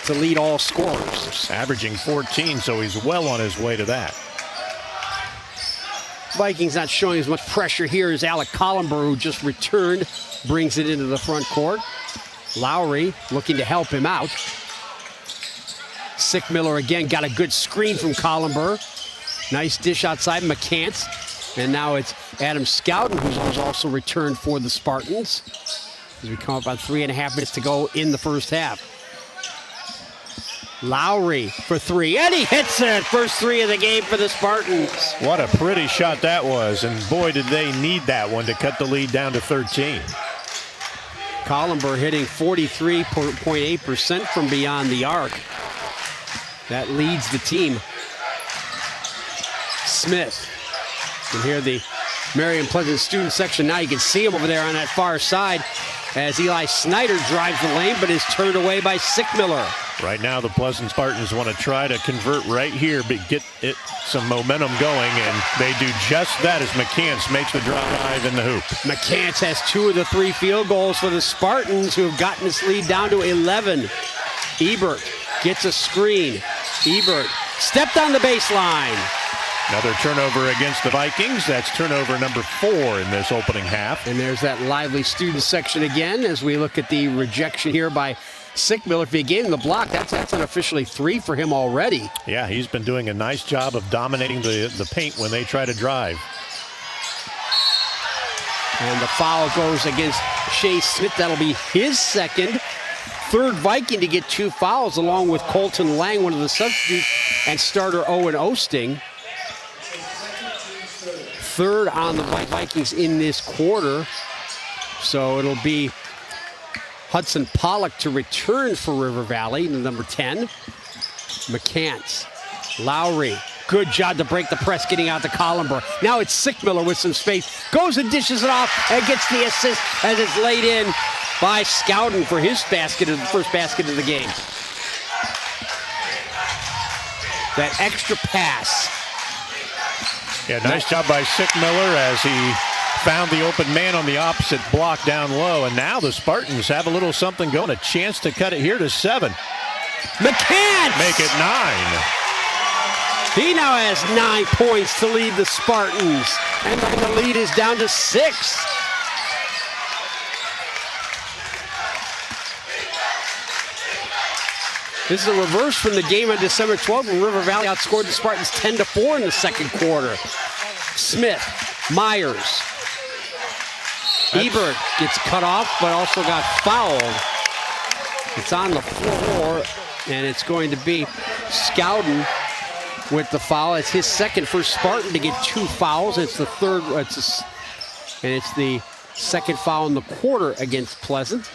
to lead all scorers. Averaging 14, so he's well on his way to that. Vikings not showing as much pressure here as Alec Collenberg, who just returned, brings it into the front court. Lowry looking to help him out. Sickmiller again got a good screen from Collenberg. Nice dish outside McCants. And now it's Adam Scouten, who's also returned for the Spartans. As we come up on 3.5 minutes to go in the first half. Lowry for 3, and he hits it. First 3 of the game for the Spartans. What a pretty shot that was, and boy, did they need that one to cut the lead down to 13. Collenberg hitting 43.8% from beyond the arc. That leads the team. Smith. You can hear the Marion Pleasant student section now. You can see him over there on that far side as Eli Snyder drives the lane, but is turned away by Sickmiller. Right now, the Pleasant Spartans want to try to convert right here, but get it some momentum going, and they do just that as McCants makes the drive in the hoop. McCants has 2 of the 3 field goals for the Spartans, who have gotten this lead down to 11. Ebert gets a screen. Ebert stepped on the baseline. Another turnover against the Vikings. That's turnover number 4 in this opening half. And there's that lively student section again as we look at the rejection here by Sickmiller, if he gave him the block, that's unofficially 3 for him already. Yeah, he's been doing a nice job of dominating the paint when they try to drive. And the foul goes against Chase Smith. That'll be his second. Third Viking to get 2 fouls, along with Colton Lang, one of the substitutes, and starter Owen Osting. Third on the Vikings in this quarter. So it'll be Hudson Pollock to return for River Valley, number 10. McCants, Lowry. Good job to break the press, getting out to Collenberg. Now it's Sickmiller with some space. Goes and dishes it off and gets the assist as it's laid in by Scouton for his basket, the first basket of the game. That extra pass. Yeah, nice job by Sickmiller as he found the open man on the opposite block down low. And now the Spartans have a little something going, a chance to cut it here to 7. McCants! Make it 9. He now has 9 points to lead the Spartans. And the lead is down to 6. This is a reverse from the game on December 12th when River Valley outscored the Spartans 10-4 in the second quarter. Smith, Myers. Ebert gets cut off, but also got fouled. It's on the floor, and it's going to be Scouton with the foul. It's his second for Spartan to get 2 fouls. It's the third, and it's the second foul in the quarter against Pleasant.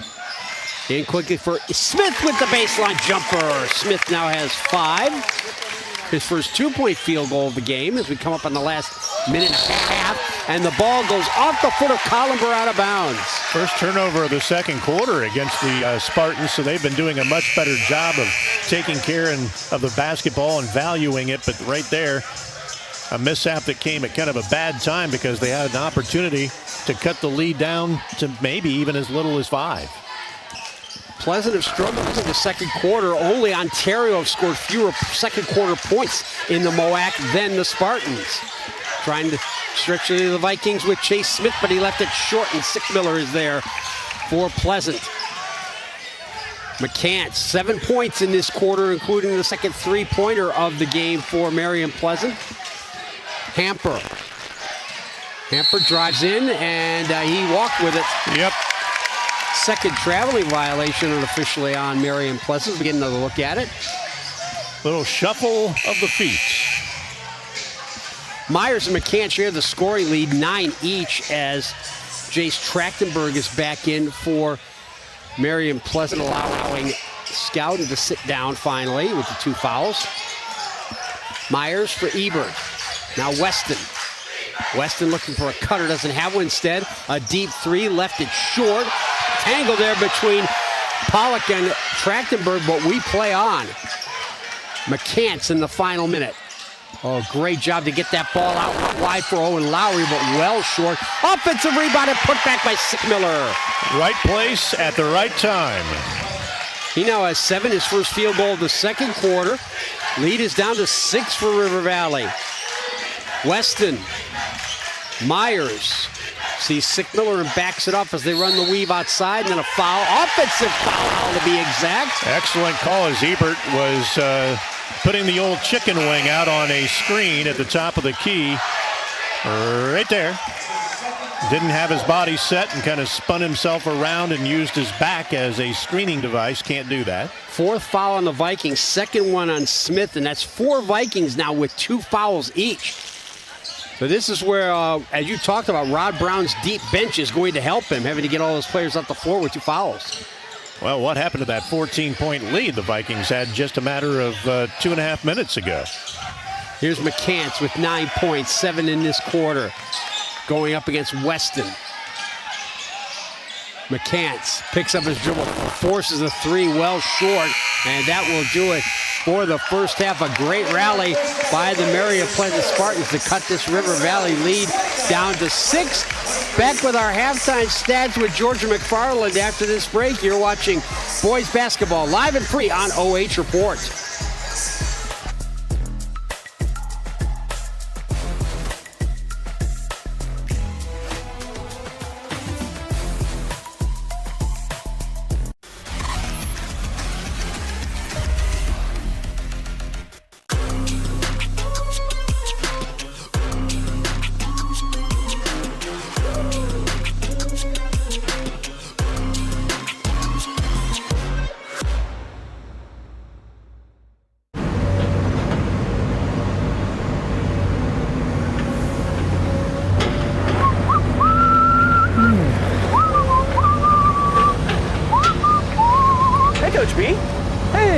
In quickly for Smith with the baseline jumper. Smith now has 5. His first 2-point field goal of the game as we come up on the last minute and a half. And the ball goes off the foot of Collenberg out of bounds. First turnover of the second quarter against the Spartans, so they've been doing a much better job of taking care of the basketball and valuing it. But right there, a mishap that came at kind of a bad time because they had an opportunity to cut the lead down to maybe even as little as 5. Pleasant have struggled in the second quarter. Only Ontario have scored fewer second quarter points in the MOAC than the Spartans. Trying to stretch it to the Vikings with Chase Smith, but he left it short, and Sickmiller is there for Pleasant. McCants, 7 points in this quarter, including the second 3-pointer of the game for Marion Pleasant. Hamper drives in, and he walked with it. Yep. Second traveling violation unofficially on Marion Pleasant. We get another look at it. Little shuffle of the feet. Myers and McCants share the scoring lead, 9 each, as Jace Trachtenberg is back in for Marion Pleasant, allowing Scouton to sit down finally with the 2 fouls. Myers for Ebert. Now Weston. Weston looking for a cutter, doesn't have one. Instead, a deep 3, left it short. Tangle there between Pollock and Trachtenberg, but we play on. McCants in the final minute. Oh, great job to get that ball out wide for Owen Lowry, but well short. Offensive rebound and put back by Sickmiller. Right place at the right time. He now has 7, his first field goal of the second quarter. Lead is down to 6 for River Valley. Weston, Myers sees Sickmiller and backs it up as they run the weave outside, and then a foul, offensive foul to be exact. Excellent call as Ebert was putting the old chicken wing out on a screen at the top of the key. Right there. Didn't have his body set and kind of spun himself around and used his back as a screening device. Can't do that. 4th foul on the Vikings, second one on Smith, and that's 4 Vikings now with 2 fouls each. So this is where, as you talked about, Rod Brown's deep bench is going to help him, having to get all those players off the floor with 2 fouls. Well, what happened to that 14-point lead the Vikings had just a matter of 2.5 minutes ago? Here's McCants with 9 points, 7 in this quarter, going up against Weston. McCants picks up his dribble, forces a 3 well short, and that will do it for the first half. A great rally by the Marion Pleasant Spartans to cut this River Valley lead down to 6. Back with our halftime stats with Georgia McFarland after this break. You're watching boys basketball live and free on OH Report.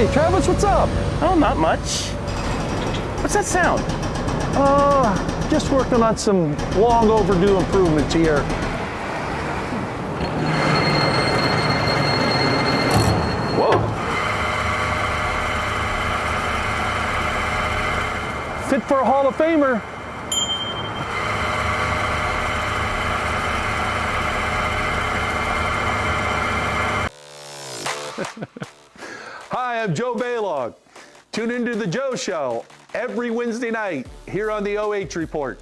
Hey, Travis, what's up? Oh, not much. What's that sound? Just working on some long overdue improvements here. Whoa. Fit for a Hall of Famer. Hi, I'm Joe Baylog. Tune into the Joe Show every Wednesday night here on the OH Report.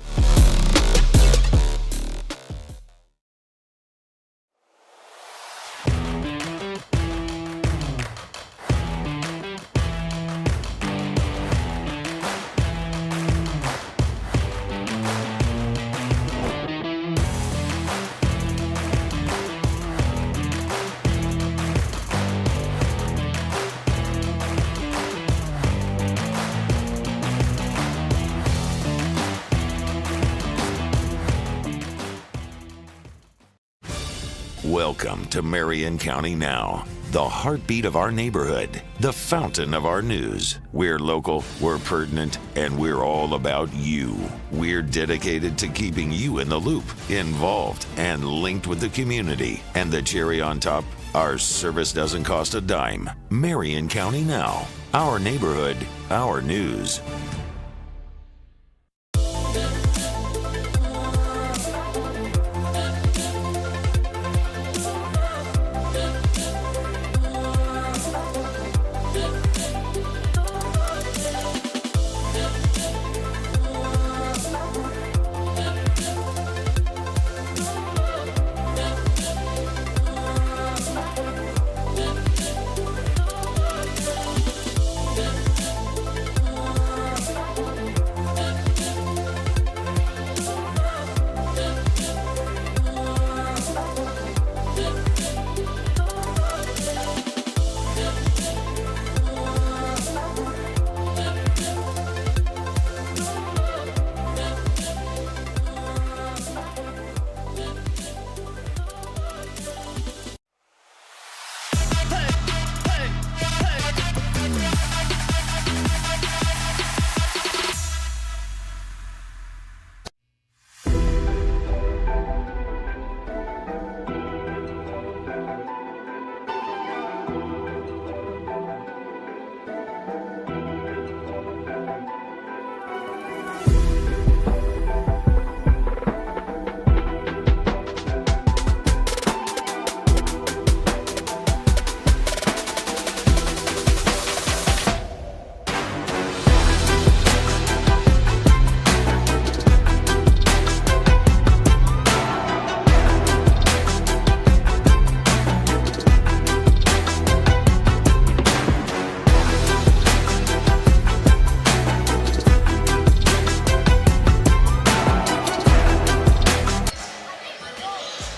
Welcome to Marion County Now, the heartbeat of our neighborhood, the fountain of our news. We're local, we're pertinent, and we're all about you. We're dedicated to keeping you in the loop, involved, and linked with the community. And the cherry on top, our service doesn't cost a dime. Marion County Now, our neighborhood, our news.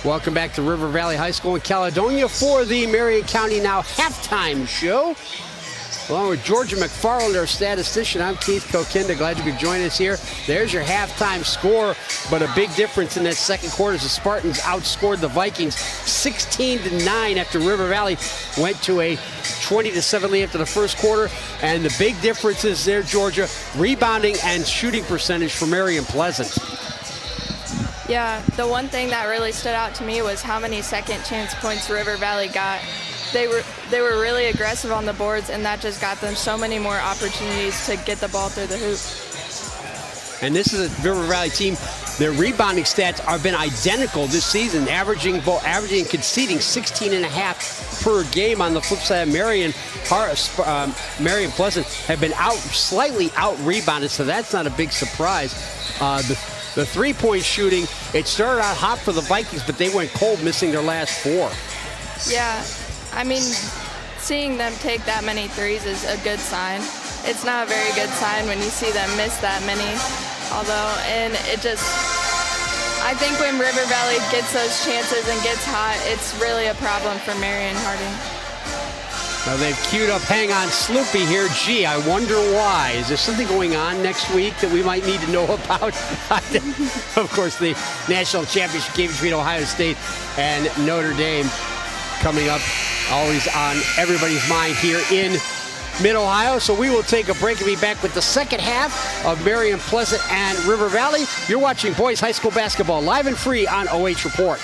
Welcome back to River Valley High School in Caledonia for the Marion County Now halftime show. Along with Georgia McFarland, our statistician, I'm Keith Kokinda. Glad you could join us here. There's your halftime score, but a big difference in that second quarter as the Spartans outscored the Vikings 16-9 after River Valley went to a 20-7 lead after the first quarter. And the big difference is there, Georgia, rebounding and shooting percentage for Marion Pleasant. Yeah, the one thing that really stood out to me was how many second chance points River Valley got. They were really aggressive on the boards, and that just got them so many more opportunities to get the ball through the hoop. And this is a River Valley team. Their rebounding stats have been identical this season, averaging and conceding 16.5 per game. On the flip side, Marion Pleasant have been slightly out rebounded, so that's not a big surprise. The three-point shooting, it started out hot for the Vikings, but they went cold, missing their last four. Yeah, I mean, seeing them take that many threes is a good sign. It's not a very good sign when you see them miss that many, I think when River Valley gets those chances and gets hot, it's really a problem for Marion Harding. Now they've queued up Hang On Sloopy here. Gee, I wonder why. Is there something going on next week that we might need to know about? Of course, the national championship game between Ohio State and Notre Dame coming up, always on everybody's mind here in Mid-Ohio. So we will take a break and be back with the second half of Marion, Pleasant, and River Valley. You're watching boys high school basketball live and free on OH Report.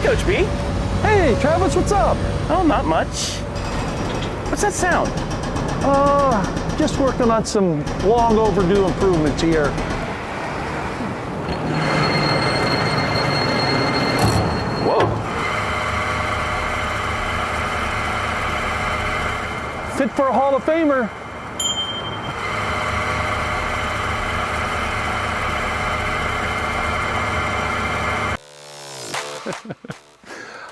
Coach B. Hey, Travis, what's up? Oh, not much. What's that sound? Just working on some long overdue improvements here. Whoa. Fit for a Hall of Famer.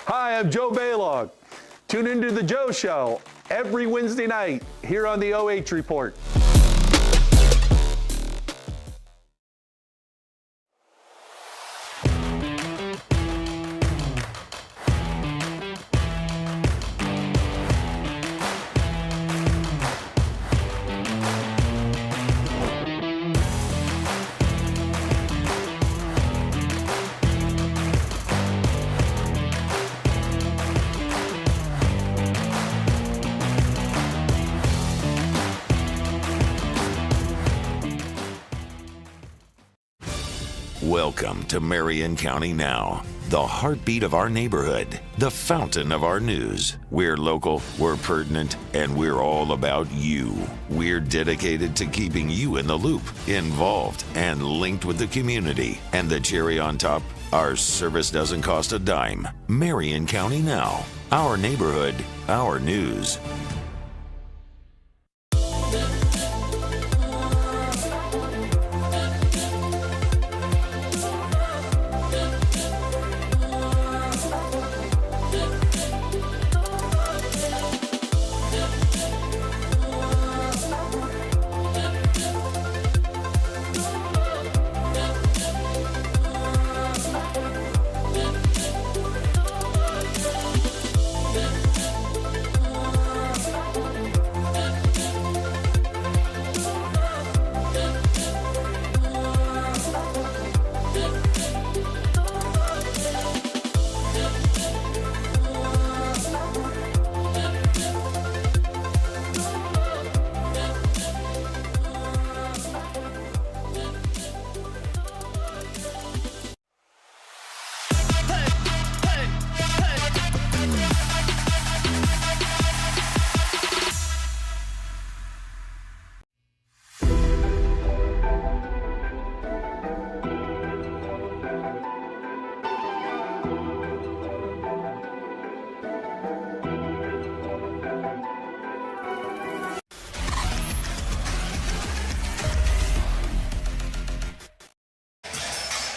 Hi, I'm Joe Baylog. Tune into the Joe Show every Wednesday night here on the OH Report. Welcome to Marion County Now, the heartbeat of our neighborhood, the fountain of our news. We're local, we're pertinent, and we're all about you. We're dedicated to keeping you in the loop, involved, and linked with the community. And the cherry on top, our service doesn't cost a dime. Marion County Now, our neighborhood, our news.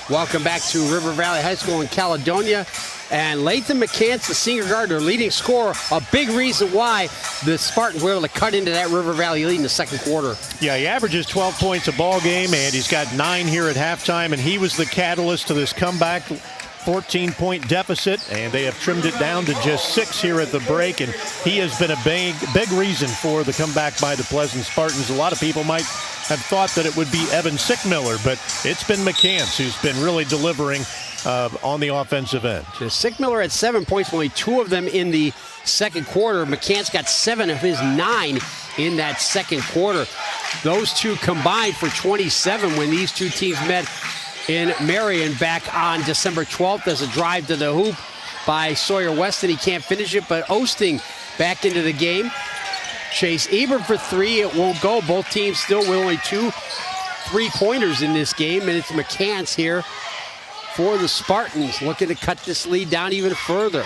Welcome back to River Valley High School in Caledonia. And Lathan McCants, the senior guard, their leading scorer, a big reason why the Spartans were able to cut into that River Valley lead in the second quarter. Yeah, he averages 12 points a ball game, and he's got 9 here at halftime, and he was the catalyst to this comeback. 14-point deficit, and they have trimmed it down to just 6 here at the break, and he has been a big reason for the comeback by the Pleasant Spartans. A lot of people might have thought that it would be Evan Sickmiller, but it's been McCants who's been really delivering on the offensive end. Sickmiller had 7 points, only 2 of them in the second quarter. McCants got 7 of his 9 in that second quarter. Those two combined for 27 when these two teams met in Marion back on December 12th as a drive to the hoop by Sawyer Weston. He can't finish it, but Osting back into the game. Chase Ebert for 3. It won't go. Both teams still with only 2 3-pointers in this game, and it's McCants here for the Spartans, looking to cut this lead down even further.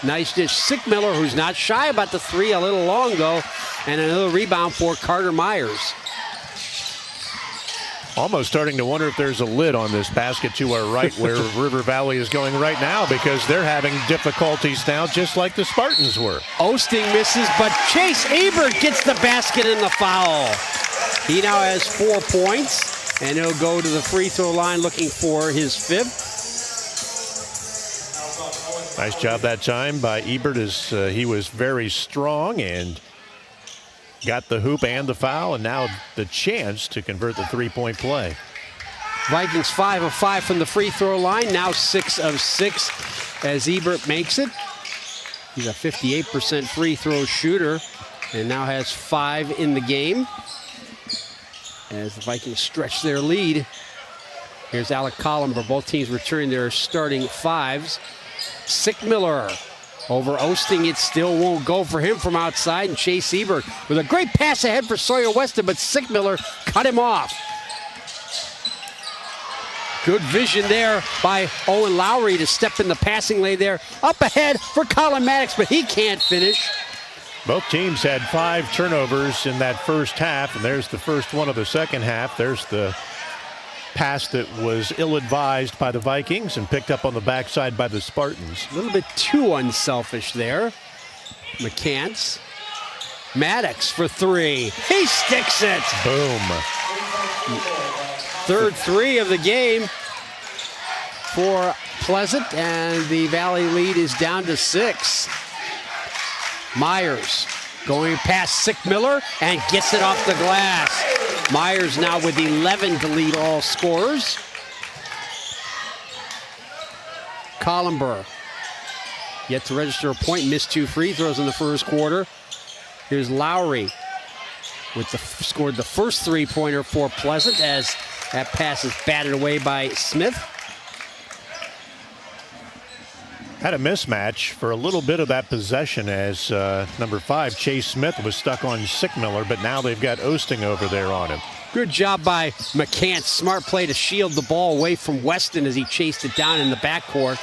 Nice dish. Sickmiller, who's not shy about the 3, a little long though, and another rebound for Carter Myers. Almost starting to wonder if there's a lid on this basket to our right where River Valley is going right now, because they're having difficulties now just like the Spartans were. Osting misses, but Chase Ebert gets the basket and the foul. He now has 4 points, and he'll go to the free throw line looking for his 5th. Nice job that time by Ebert, as he was very strong and got the hoop and the foul, and now the chance to convert the three-point play. Vikings 5 of 5 from the free throw line, now 6 of 6 as Ebert makes it. He's a 58% free throw shooter and now has 5 in the game as the Vikings stretch their lead. Here's Alec Columber. Both teams returning their starting 5s. Sickmiller over Osting. It still won't go for him from outside, and Chase Ebert with a great pass ahead for Sawyer Weston, but Sickmiller cut him off. Good vision there by Owen Lowry to step in the passing lane there. Up ahead for Colin Maddox, but he can't finish. Both teams had 5 turnovers in that first half, and there's the first one of the second half. There's the pass that was ill-advised by the Vikings and picked up on the backside by the Spartans. A little bit too unselfish there. McCants. Maddox for 3. He sticks it. Boom. Third 3 of the game for Pleasant, and the Valley lead is down to 6. Myers going past Sickmiller and gets it off the glass. Myers now with 11 to lead all scorers. Columber yet to register a point, missed 2 free throws in the first quarter. Here's Lowry with scored the first three-pointer for Pleasant as that pass is batted away by Smith. Had a mismatch for a little bit of that possession as number 5, Chase Smith, was stuck on Sickmiller, but now they've got Osting over there on him. Good job by McCants. Smart play to shield the ball away from Weston as he chased it down in the backcourt.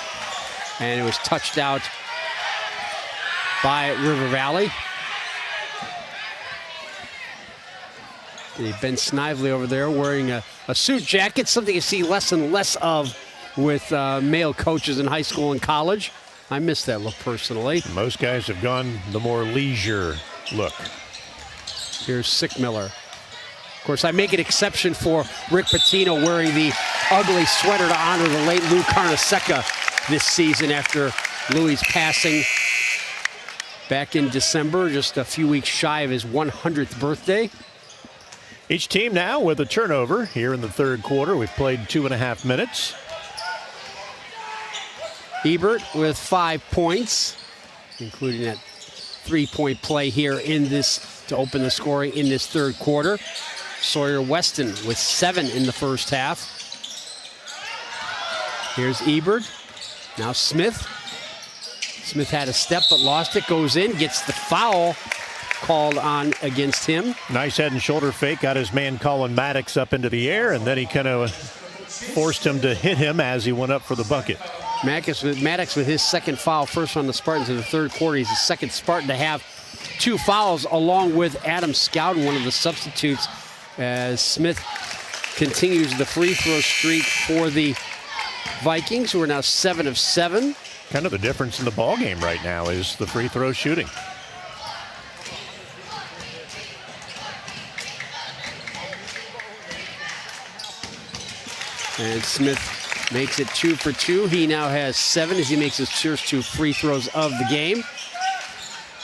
And it was touched out by River Valley. Ben Snively over there wearing a suit jacket, something you see less and less of with male coaches in high school and college. I miss that look personally. Most guys have gone the more leisure look. Here's Sickmiller. Of course, I make an exception for Rick Pitino wearing the ugly sweater to honor the late Lou Carnesecca this season after Louis' passing back in December, just a few weeks shy of his 100th birthday. Each team now with a turnover here in the third quarter. We've played 2.5 minutes. Ebert with 5 points, including that 3-point play here in this to open the scoring in this third quarter. Sawyer Weston with 7 in the first half. Here's Ebert. Now Smith. Smith had a step but lost it. Goes in, gets the foul called on against him. Nice head and shoulder fake. Got his man Colin Maddox up into the air, and then he kind of forced him to hit him as he went up for the bucket. Maddox with his second foul, first on the Spartans in the third quarter. He's the second Spartan to have 2 fouls, along with Adam Scouten, one of the substitutes, as Smith continues the free throw streak for the Vikings, who are now 7 of 7. Kind of the difference in the ball game right now is the free throw shooting. And Smith makes it 2 for 2. He now has 7 as he makes his first 2 free throws of the game.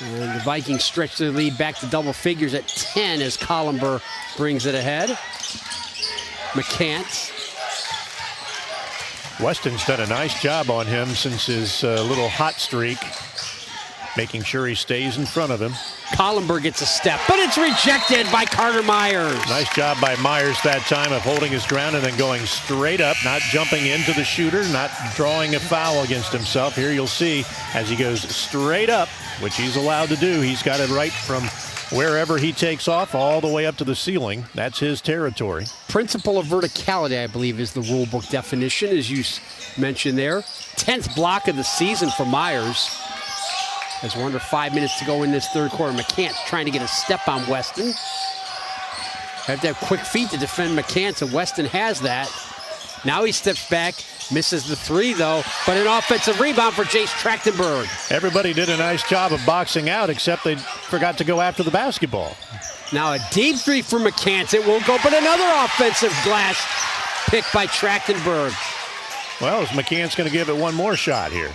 And the Vikings stretch their lead back to double figures at 10 as Columber brings it ahead. McCants. Weston's done a nice job on him since his little hot streak, making sure he stays in front of him. Columber gets a step, but it's rejected by Carter Myers. Nice job by Myers that time of holding his ground and then going straight up, not jumping into the shooter, not drawing a foul against himself. Here you'll see as he goes straight up, which he's allowed to do. He's got it right from wherever he takes off all the way up to the ceiling. That's his territory. Principle of verticality, I believe, is the rule book definition, as you mentioned there. 10th block of the season for Myers. As we're under 5 minutes to go in this third quarter, McCants trying to get a step on Weston. Have to have quick feet to defend McCants, and Weston has that. Now he steps back, misses the three, though, but an offensive rebound for Jace Trachtenberg. Everybody did a nice job of boxing out, except they forgot to go after the basketball. Now a deep three for McCants. It won't go, but another offensive glass pick by Trachtenberg. Well, is McCants going to give it one more shot here?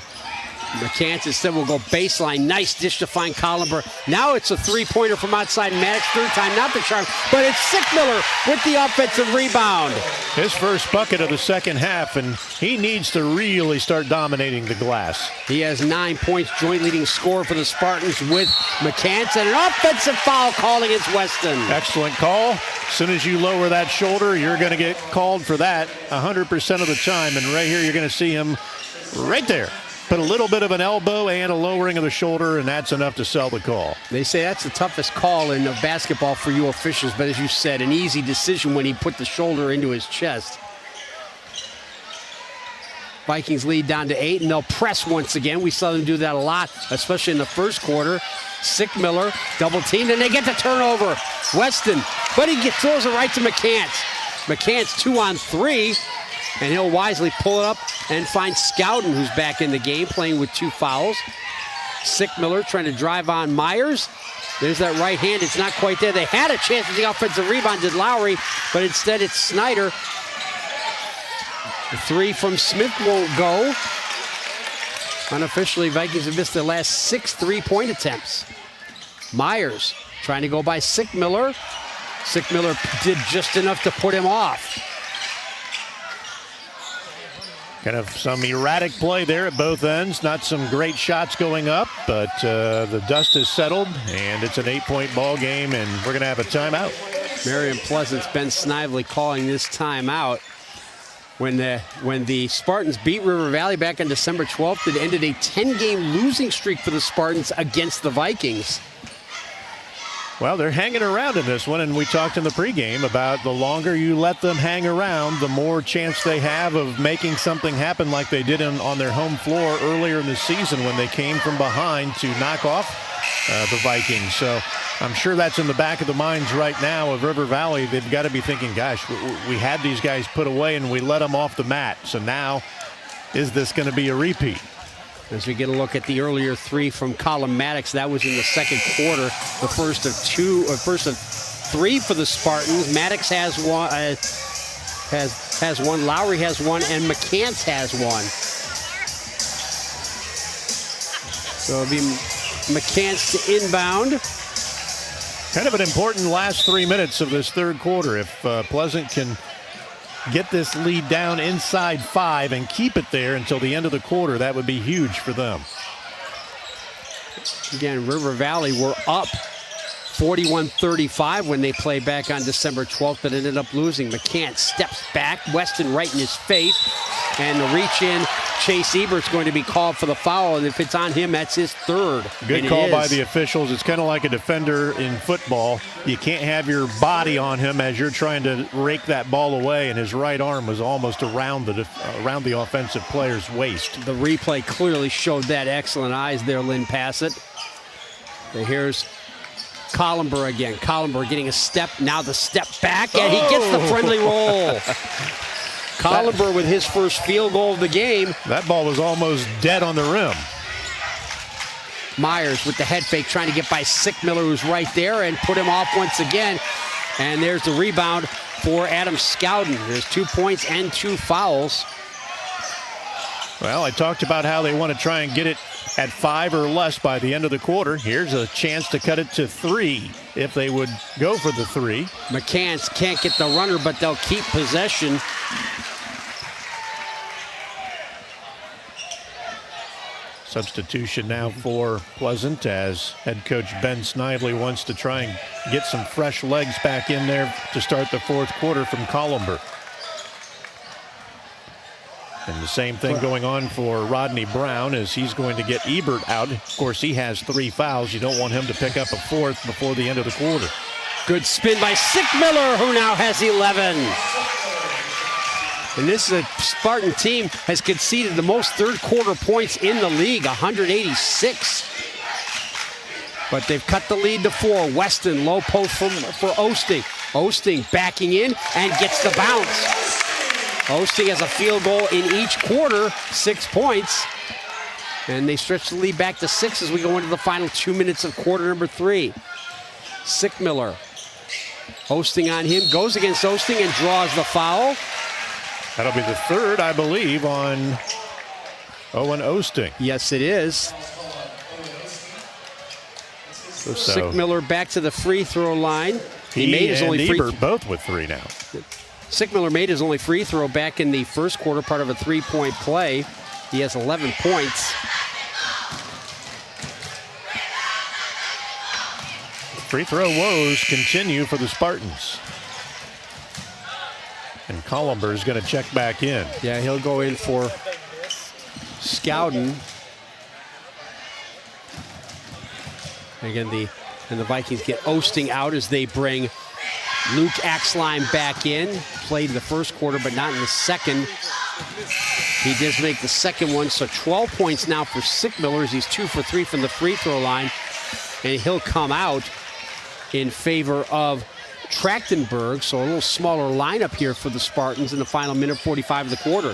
McCants instead will go baseline. Nice dish to find Collimer. Now it's a three-pointer from outside Maddox. Third time, not the charm, but it's Sickmiller with the offensive rebound. His first bucket of the second half, and he needs to really start dominating the glass. He has 9 points, joint leading scorer for the Spartans with McCants, and an offensive foul called against Weston. Excellent call. As soon as you lower that shoulder, you're going to get called for that 100% of the time, and right here you're going to see him right there. Put a little bit of an elbow and a lowering of the shoulder, and that's enough to sell the call. They say that's the toughest call in basketball for you officials, but as you said, an easy decision when he put the shoulder into his chest. Vikings lead down to 8, and they'll press once again. We saw them do that a lot, especially in the first quarter. Sickmiller double-teamed, and they get the turnover. Weston, but he throws it right to McCants. McCants 2 on 3. And he'll wisely pull it up and find Scouten, who's back in the game, playing with 2 fouls. Sickmiller trying to drive on Myers. There's that right hand. It's not quite there. They had a chance at the offensive rebound, did Lowry, but instead it's Snyder. The three from Smith won't go. Unofficially, Vikings have missed their last 6 3-point attempts. Myers trying to go by Sickmiller. Sickmiller did just enough to put him off. Kind of some erratic play there at both ends. Not some great shots going up, but the dust has settled, and it's an 8-point ball game, and we're going to have a timeout. Marion Pleasant's Ben Snively calling this timeout. When the Spartans beat River Valley back on December 12th, it ended a 10-game losing streak for the Spartans against the Vikings. Well, they're hanging around in this one, and we talked in the pregame about the longer you let them hang around, the more chance they have of making something happen like they did on their home floor earlier in the season when they came from behind to knock off the Vikings. So I'm sure that's in the back of the minds right now of River Valley. They've got to be thinking, gosh, we had these guys put away and we let them off the mat. So now, is this going to be a repeat? As we get a look at the earlier three from Colin Maddox, that was in the second quarter. The first of 3 for the Spartans. Maddox has one, has one. Lowry has one, and McCants has one. So it'll be McCants to inbound. Kind of an important last 3 minutes of this third quarter. If Pleasant can get this lead down inside 5 and keep it there until the end of the quarter, that would be huge for them. Again, River Valley were up 41-35 when they played back on December 12th, but ended up losing. McCants steps back, Weston right in his face, and the reach in. Chase Ebert's going to be called for the foul, and if it's on him, that's his third. Good call by the officials. It's kind of like a defender in football. You can't have your body on him as you're trying to rake that ball away, and his right arm was almost around the offensive player's waist. The replay clearly showed that. Excellent eyes there, Lynn Passet. And here's Collimer again. Collimer getting a step, now the step back, and he gets the friendly roll. Collimer with his first field goal of the game. That ball was almost dead on the rim. Myers with the head fake trying to get by Sickmiller, who's right there, and put him off once again. And there's the rebound for Adam Scouten. There's 2 points and 2 fouls. Well, I talked about how they want to try and get it at 5 or less by the end of the quarter. Here's a chance to cut it to 3 if they would go for the 3. McCants can't get the runner, but they'll keep possession. Substitution now for Pleasant as head coach Ben Snively wants to try and get some fresh legs back in there to start the fourth quarter from Collimer. And the same thing going on for Rodney Brown as he's going to get Ebert out. Of course, he has 3 fouls. You don't want him to pick up a 4th before the end of the quarter. Good spin by Sickmiller, who now has 11. And this is a Spartan team has conceded the most third quarter points in the league, 186. But they've cut the lead to 4. Weston, low post for Osting. Osting backing in and gets the bounce. Osting has a field goal in each quarter, 6 points. And they stretch the lead back to 6 as we go into the final 2 minutes of quarter number 3. Sickmiller. Osting on him, goes against Osting and draws the foul. That'll be the third, I believe, on Owen Osting. Yes, it is. So Sickmiller back to the free throw line. He made his only free Ebert both with 3 now. Sickmiller made his only free throw back in the first quarter, part of a 3-point play. He has 11 points. Free throw woes continue for the Spartans. And Columber is going to check back in. Yeah, he'll go in for Scowden. Again, the Vikings get Osting out as they bring Luke Axline back in. Played in the first quarter, but not in the second. He does make the second one, so 12 points now for Sickmiller as he's 2 for 3 from the free throw line. And he'll come out in favor of Trachtenberg, so a little smaller lineup here for the Spartans in the final minute 45 of the quarter.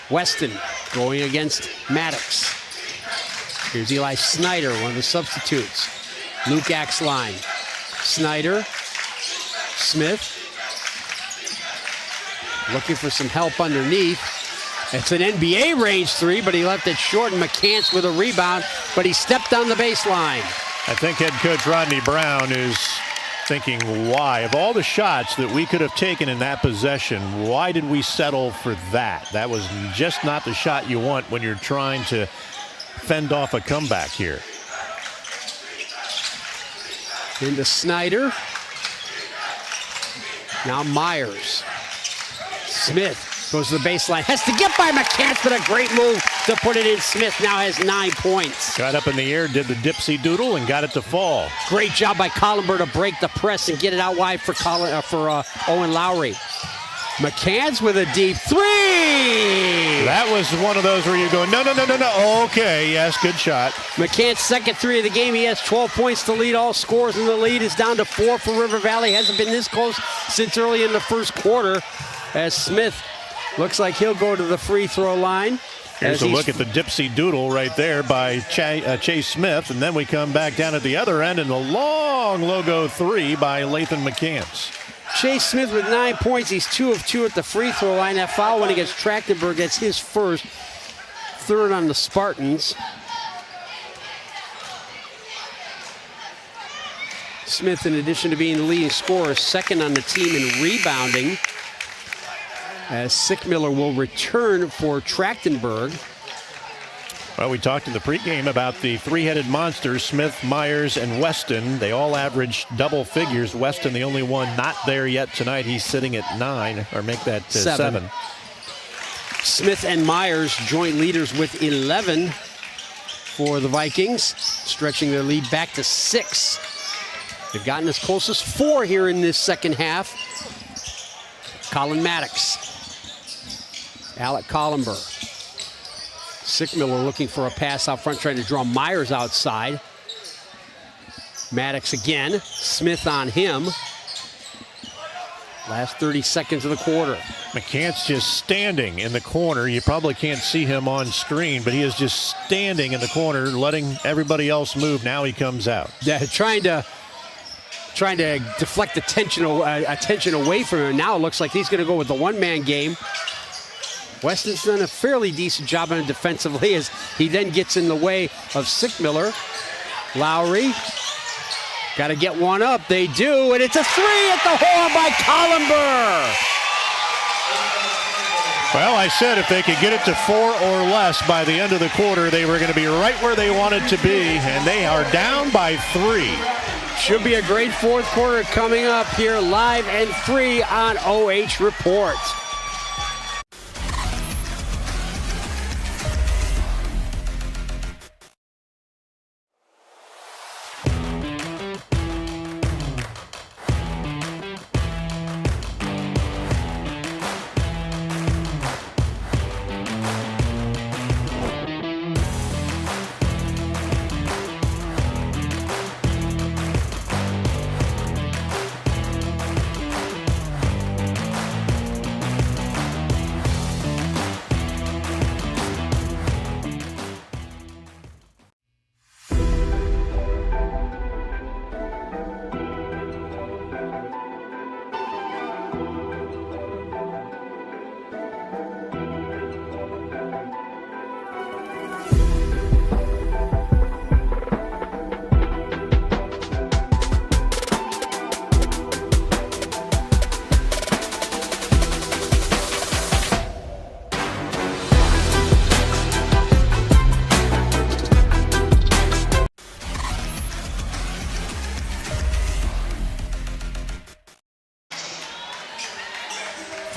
Weston going against Maddox. Here's Eli Snyder, one of the substitutes. Luke Axline. Snyder. Smith. Looking for some help underneath. It's an NBA range 3, but he left it short, and McCants with a rebound, but he stepped on the baseline. I think head coach Rodney Brown is thinking, why? Of all the shots that we could have taken in that possession, why did we settle for that? That was just not the shot you want when you're trying to fend off a comeback here. Into Snyder. Now Myers. Smith goes to the baseline. Has to get by McCants, but a great move to put it in. Smith now has 9 points. Got up in the air, did the dipsy doodle, and got it to fall. Great job by Columber to break the press and get it out wide for Owen Lowry. McCants with a deep 3. That was one of those where you go, no. Okay, yes, good shot. McCants' second 3 of the game. He has 12 points to lead all scores, and the lead is down to 4 for River Valley. Hasn't been this close since early in the first quarter, as Smith looks like he'll go to the free throw line. Here's a look at the dipsy doodle right there by Chase Smith, and then we come back down at the other end, and the long logo 3 by Lathan McCants. Chase Smith with 9 points. He's 2 of 2 at the free throw line. That foul when he gets Trachtenberg, that's his first. Third on the Spartans. Smith, in addition to being the leading scorer, second on the team in rebounding. As Sickmiller will return for Trachtenberg. Well, we talked in the pregame about the three-headed monsters, Smith, Myers, and Weston. They all averaged double figures. Weston, the only one not there yet tonight. He's sitting at 9, or make that 7. Smith and Myers joint leaders with 11 for the Vikings, stretching their lead back to 6. They've gotten as close as 4 here in this second half. Colin Maddox. Alec Columber. Sickmiller looking for a pass out front, trying to draw Myers outside. Maddox again. Smith on him. Last 30 seconds of the quarter. McCants just standing in the corner. You probably can't see him on screen, but he is just standing in the corner, letting everybody else move. Now he comes out. Yeah, trying to deflect attention away from him. Now it looks like he's going to go with the one-man game. Weston's done a fairly decent job on it defensively as he then gets in the way of Sickmiller. Lowry, got to get one up. They do, and it's a 3 at the horn by Columber. Well, I said if they could get it to 4 or less by the end of the quarter, they were going to be right where they wanted to be, and they are down by 3. Should be a great fourth quarter coming up here live and free on OH Report.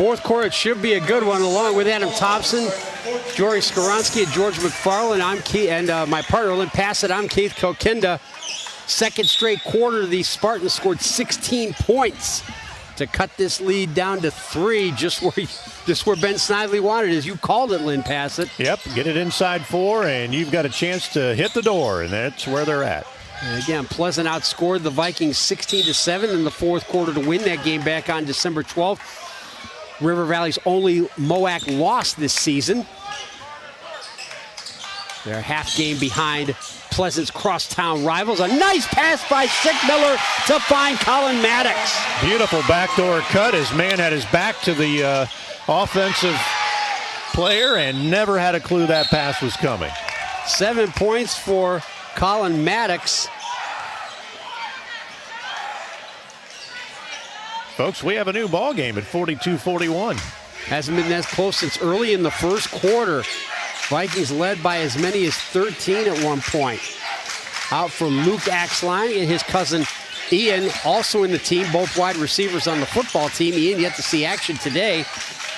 Fourth quarter, it should be a good one, along with Adam Thompson, Jory Skoronsky, and George McFarland. I'm Keith, and my partner, Lynn Passet. I'm Keith Kokinda. Second straight quarter, the Spartans scored 16 points to cut this lead down to 3, just where Ben Snidely wanted, as you called it, Lynn Passet. Yep, get it inside 4, and you've got a chance to hit the door, and that's where they're at. And again, Pleasant outscored the Vikings 16-7 in the fourth quarter to win that game back on December 12th. River Valley's only MOAC loss this season. They're a half game behind Pleasant's crosstown rivals. A nice pass by Sickmiller to find Colin Maddox. Beautiful backdoor cut. His man had his back to the offensive player and never had a clue that pass was coming. 7 points for Colin Maddox. Folks, we have a new ball game at 42-41. Hasn't been as close since early in the first quarter. Vikings led by as many as 13 at one point. Out from Luke Axline and his cousin Ian, also in the team, both wide receivers on the football team. Ian yet to see action today.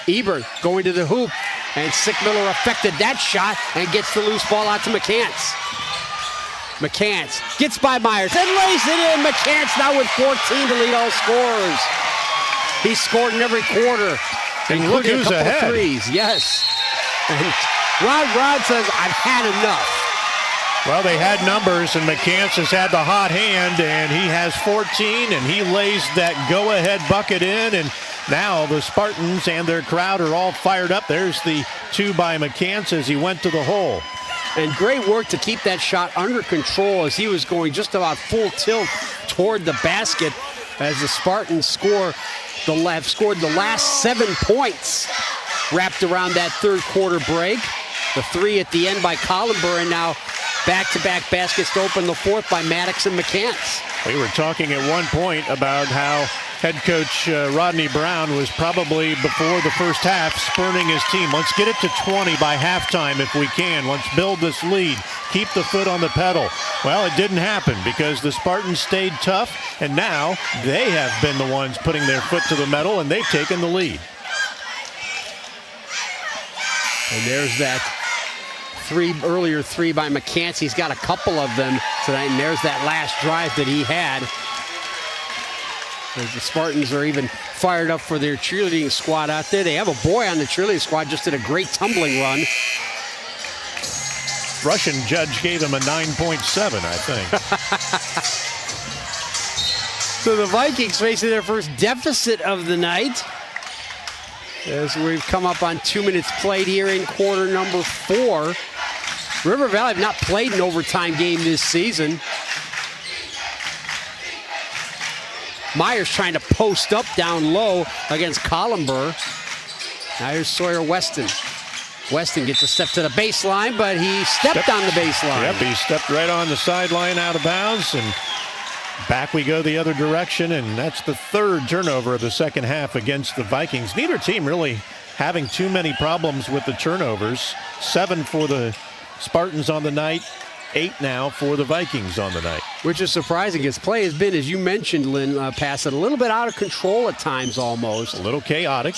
Ebert going to the hoop, and Sickmiller affected that shot and gets the loose ball out to McCants. McCants gets by Myers and lays it in. McCants now with 14 to lead all scorers. He scored in every quarter. And look who's ahead. Threes. Yes. And Rod says, I've had enough. Well, they had numbers, and McCants has had the hot hand, and he has 14, and he lays that go-ahead bucket in, and now the Spartans and their crowd are all fired up. There's the 2 by McCants as he went to the hole. And great work to keep that shot under control as he was going just about full tilt toward the basket as the Spartans scored the last 7 points wrapped around that third quarter break. The 3 at the end by Columber, and now back-to-back baskets to open the fourth by Maddox and McCants. We were talking at one point about how head coach Rodney Brown was probably, before the first half, spurning his team. Let's get it to 20 by halftime if we can. Let's build this lead. Keep the foot on the pedal. Well, it didn't happen because the Spartans stayed tough, and now they have been the ones putting their foot to the metal, and they've taken the lead. And there's that earlier three by McCants. He's got a couple of them tonight, and there's that last drive that he had. As the Spartans are even fired up for their cheerleading squad out there. They have a boy on the cheerleading squad, just did a great tumbling run. Russian judge gave him a 9.7, I think. So the Vikings facing their first deficit of the night, as we've come up on 2 minutes played here in quarter number 4. River Valley have not played an overtime game this season. Myers trying to post up down low against Columber. Now here's Sawyer Weston. Weston gets a step to the baseline, but he stepped on the baseline. Yep, he stepped right on the sideline out of bounds, and back we go the other direction, and that's the third turnover of the second half against the Vikings. Neither team really having too many problems with the turnovers. 7 for the Spartans on the night, 8 now for the Vikings on the night. Which is surprising. His play has been, as you mentioned, Lynn, Passet, a little bit out of control at times almost. A little chaotic.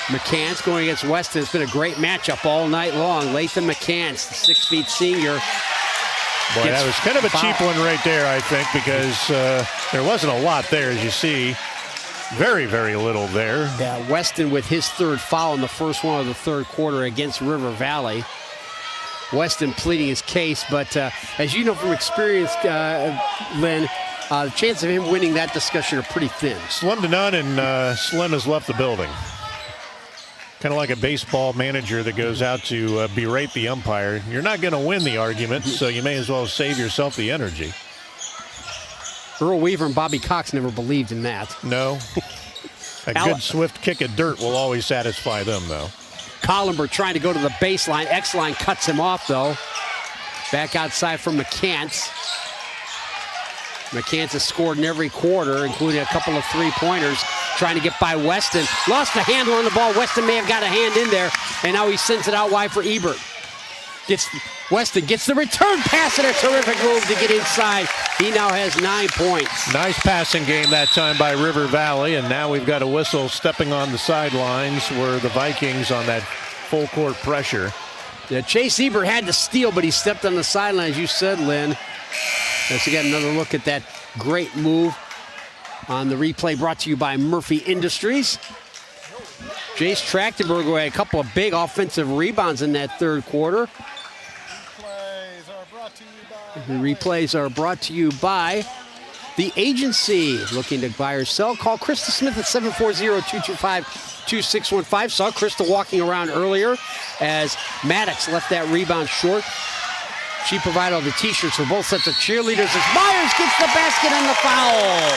McCants going against Weston. It's been a great matchup all night long. Latham McCants, the 6' senior. Boy, that was kind of a cheap one right there, I think, because there wasn't a lot there, as you see. Very, very little there. Yeah, Weston with his third foul in the first one of the third quarter against River Valley. Weston pleading his case, but as you know from experience, Lynn, the chance of him winning that discussion are pretty thin. Slim to none, and Slim has left the building. Kind of like a baseball manager that goes out to berate the umpire. You're not going to win the argument, so you may as well save yourself the energy. Earl Weaver and Bobby Cox never believed in that. No. A good swift kick of dirt will always satisfy them, though. Columber trying to go to the baseline. X-line cuts him off, though. Back outside from McCants. McCants has scored in every quarter, including a couple of three-pointers. Trying to get by Weston. Lost the handle on the ball. Weston may have got a hand in there, and now he sends it out wide for Ebert. Weston gets the return pass and a terrific move to get inside. He now has 9 points. Nice passing game that time by River Valley, and now we've got a whistle stepping on the sidelines where the Vikings on that full court pressure. Yeah, Chase Ebert had to steal, but he stepped on the sideline, as you said, Lynn. Let's get another look at that great move on the replay brought to you by Murphy Industries. Jace Trachtenberg had a couple of big offensive rebounds in that third quarter. The replays are brought to you by the agency. Looking to buy or sell? Call Krista Smith at 740-225-2615. Saw Krista walking around earlier as Maddox left that rebound short. She provided all the t-shirts for both sets of cheerleaders as Myers gets the basket and the foul.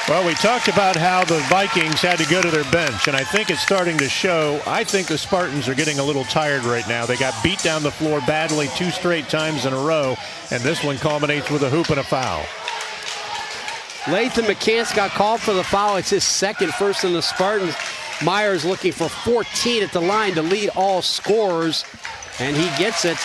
Well, we talked about how the Vikings had to go to their bench, and I think it's starting to show. I think the Spartans are getting a little tired right now. They got beat down the floor badly 2 straight times in a row, and this one culminates with a hoop and a foul. Lathan McCants got called for the foul. It's his second, first in the Spartans. Myers looking for 14 at the line to lead all scorers, and he gets it.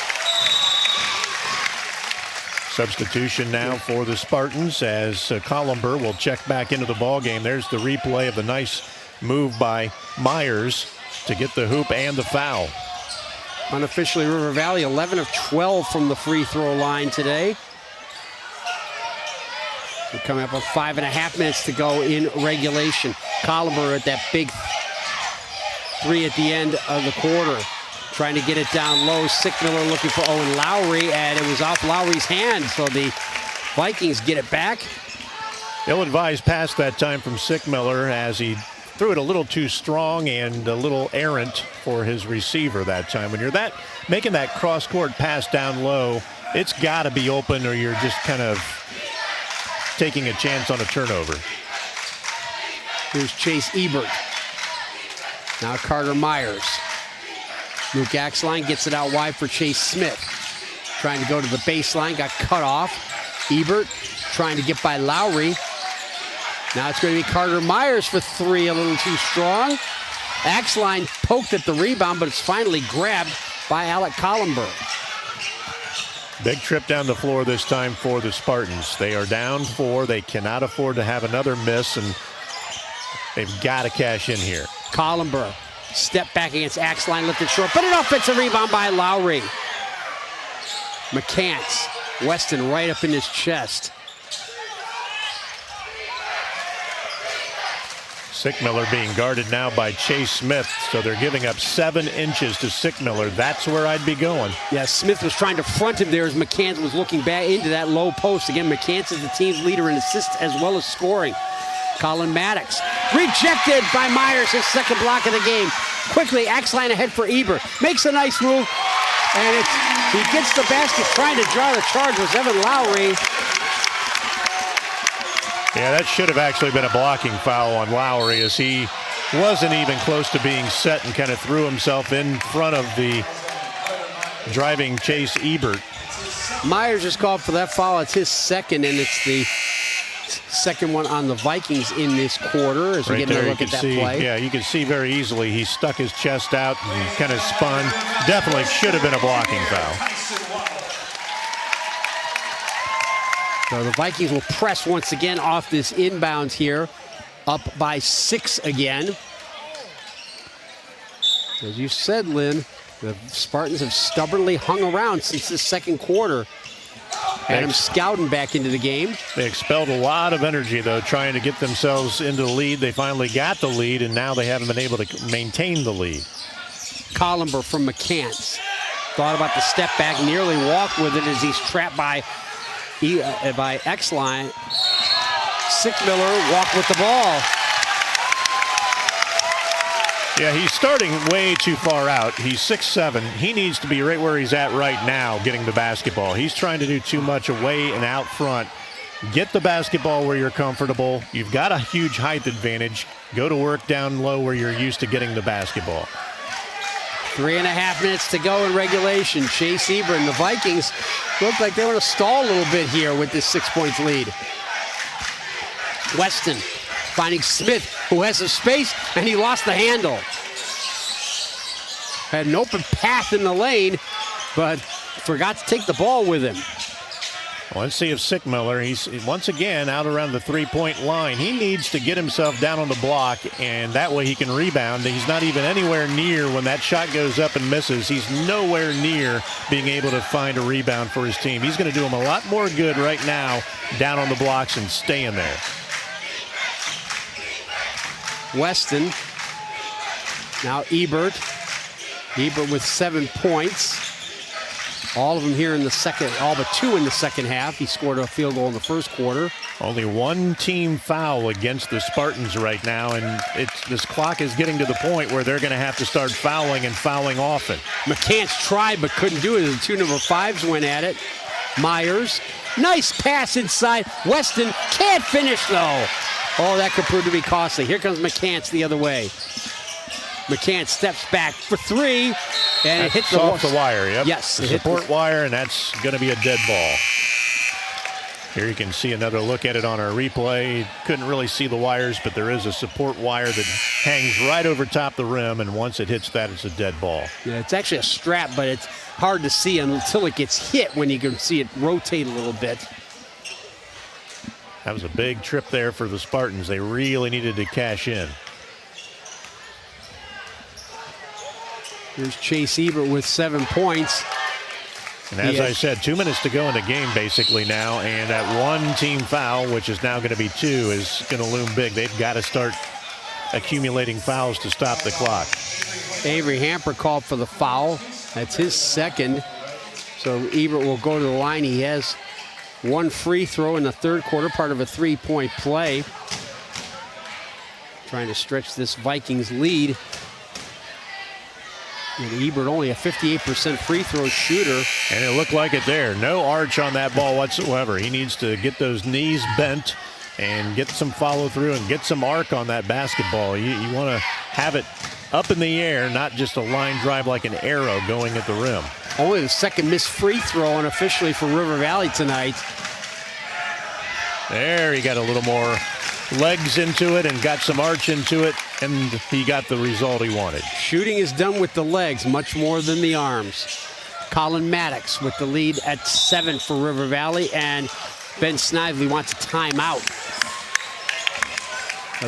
Substitution now for the Spartans as Columber will check back into the ball game. There's the replay of the nice move by Myers to get the hoop and the foul. Unofficially, River Valley 11 of 12 from the free throw line today. We're coming up with 5.5 minutes to go in regulation. Columber at that big 3 at the end of the quarter. Trying to get it down low. Sickmiller looking for Owen Lowry, and it was off Lowry's hand, so the Vikings get it back. Ill-advised pass that time from Sickmiller as he threw it a little too strong and a little errant for his receiver that time. When you're making that cross-court pass down low, it's got to be open or you're just kind of taking a chance on a turnover. Here's Chase Ebert. Now Carter Myers. Luke Axline gets it out wide for Chase Smith. Trying to go to the baseline, got cut off. Ebert trying to get by Lowry. Now it's going to be Carter Myers for 3, a little too strong. Axline poked at the rebound, but it's finally grabbed by Alec Columber. Big trip down the floor this time for the Spartans. They are down 4. They cannot afford to have another miss, and they've got to cash in here. Columber. Step back against Axline, lifted short, but an offensive rebound by Lowry. McCants, Weston right up in his chest. Sickmiller being guarded now by Chase Smith, so they're giving up 7 inches to Sickmiller. That's where I'd be going. Yeah, Smith was trying to front him there as McCants was looking back into that low post. Again, McCants is the team's leader in assists as well as scoring. Colin Maddox rejected by Myers, his second block of the game. Quickly, Axline ahead for Ebert. Makes a nice move, and he gets the basket. Trying to draw the charge was Evan Lowry. Yeah, that should have actually been a blocking foul on Lowry as he wasn't even close to being set and kind of threw himself in front of the driving Chase Ebert. Myers is called for that foul. It's his second, and it's the second one on the Vikings in this quarter as we get a look at that play. Yeah, you can see very easily he stuck his chest out and kind of spun. Definitely should have been a blocking foul. So the Vikings will press once again off this inbound here, up by 6 again. As you said, Lynn, the Spartans have stubbornly hung around since the second quarter. Adam Scowden back into the game. They expelled a lot of energy, though, trying to get themselves into the lead. They finally got the lead, and now they haven't been able to maintain the lead. Columber from McCants. Thought about the step back, nearly walked with it as he's trapped by Axline. Sickmiller walked with the ball. Yeah, he's starting way too far out. He's 6'7". He needs to be right where he's at right now getting the basketball. He's trying to do too much away and out front. Get the basketball where you're comfortable. You've got a huge height advantage. Go to work down low where you're used to getting the basketball. 3.5 minutes to go in regulation. Chase Ebert and the Vikings look like they want to stall a little bit here with this 6-point lead. Weston finding Smith, who has some space, and he lost the handle. had an open path in the lane, but forgot to take the ball with him. Well, let's see if Sickmiller, he's once again out around the three-point line. He needs to get himself down on the block, and that way he can rebound. He's not even anywhere near when that shot goes up and misses. He's nowhere near being able to find a rebound for his team. He's going to do him a lot more good right now down on the blocks and staying there. Weston. Now Ebert. Ebert with 7 points. All of them here in the second, all but 2 in the second half. He scored a field goal in the first quarter. Only one team foul against the Spartans right now, and this clock is getting to the point where they're going to have to start fouling and fouling often. McCants tried but couldn't do it. The 2 number 5s went at it. Myers, nice pass inside. Weston can't finish though. Oh, that could prove to be costly. Here comes McCants the other way. McCants steps back for 3, and it hits off the wire. Yep. Yes, the support wire, and that's going to be a dead ball. Here you can see another look at it on our replay. Couldn't really see the wires, but there is a support wire that hangs right over top the rim, and once it hits that, it's a dead ball. Yeah, it's actually a strap, but it's hard to see until it gets hit when you can see it rotate a little bit. That was a big trip there for the Spartans. They really needed to cash in. Here's Chase Ebert with 7 points. And as I said, 2 minutes to go in the game basically now, and that one team foul, which is now going to be 2, is going to loom big. They've got to start accumulating fouls to stop the clock. Avery Hamper called for the foul. That's his second. So Ebert will go to the line. He has 1 free throw in the third quarter, part of a 3-point play. Trying to stretch this Vikings lead. And Ebert only a 58% free throw shooter. And it looked like it there. No arch on that ball whatsoever. He needs to get those knees bent and get some follow through and get some arc on that basketball. You want to have it up in the air, not just a line drive like an arrow going at the rim. Only the second missed free throw unofficially for River Valley tonight. There, he got a little more legs into it and got some arch into it, and he got the result he wanted. Shooting is done with the legs much more than the arms. Colin Maddox with the lead at 7 for River Valley, and Ben Snively wants a timeout.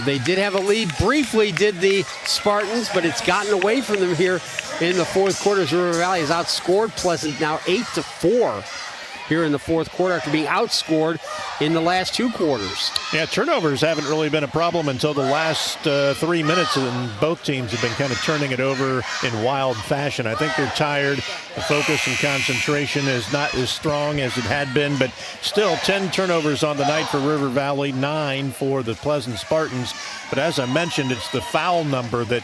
They did have a lead briefly, did the Spartans, but it's gotten away from them here in the fourth quarter as River Valley has outscored Pleasant now 8-4. Here in the fourth quarter after being outscored in the last 2 quarters. Yeah, turnovers haven't really been a problem until the last 3 minutes, and both teams have been kind of turning it over in wild fashion. I think they're tired. The focus and concentration is not as strong as it had been, but still 10 turnovers on the night for River Valley, 9 for the Pleasant Spartans. But as I mentioned, it's the foul number that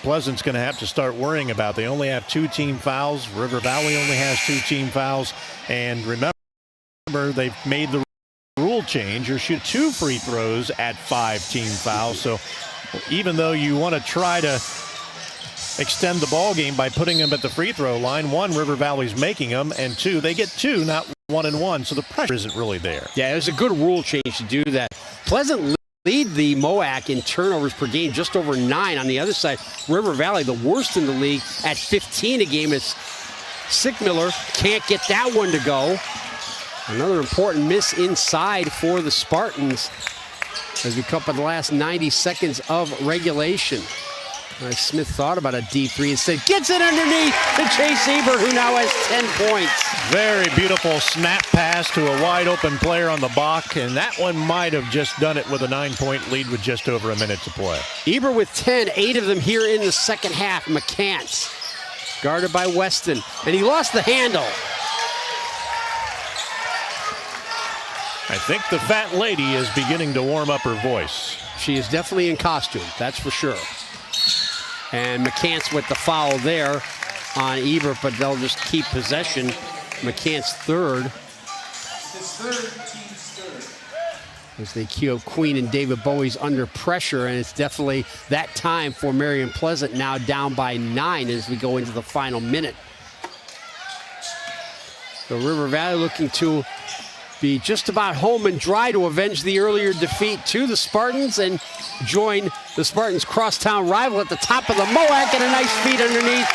Pleasant's going to have to start worrying about. They only have 2 team fouls. River Valley only has 2 team fouls. And remember, they've made the rule change. You shoot 2 free throws at 5 team fouls. So even though you want to try to extend the ball game by putting them at the free throw line, 1, River Valley's making them, and 2, they get 2, not 1 and 1. So the pressure isn't really there. Yeah, it was a good rule change to do that. Pleasant lead the MOAC in turnovers per game, just over 9. On the other side, River Valley, the worst in the league, at 15 a game. As Sickmiller can't get that one to go. Another important miss inside for the Spartans as we come up in the last 90 seconds of regulation. Smith thought about a deep 3 instead. Gets it underneath to Chase Ebert, who now has 10 points. Very beautiful snap pass to a wide open player on the block, and that one might have just done it with a 9-point lead with just over a minute to play. Ebert with 10, 8 of them here in the second half. McCants guarded by Weston, and he lost the handle. I think the fat lady is beginning to warm up her voice. She is definitely in costume, that's for sure. And McCants with the foul there on Ebert, but they'll just keep possession. McCants third. As they cue up Queen and David Bowie's Under Pressure, and it's definitely that time for Marion Pleasant, now down by 9 as we go into the final minute. So River Valley looking to be just about home and dry to avenge the earlier defeat to the Spartans and join the Spartans' crosstown rival at the top of the MOAC, and a nice feed underneath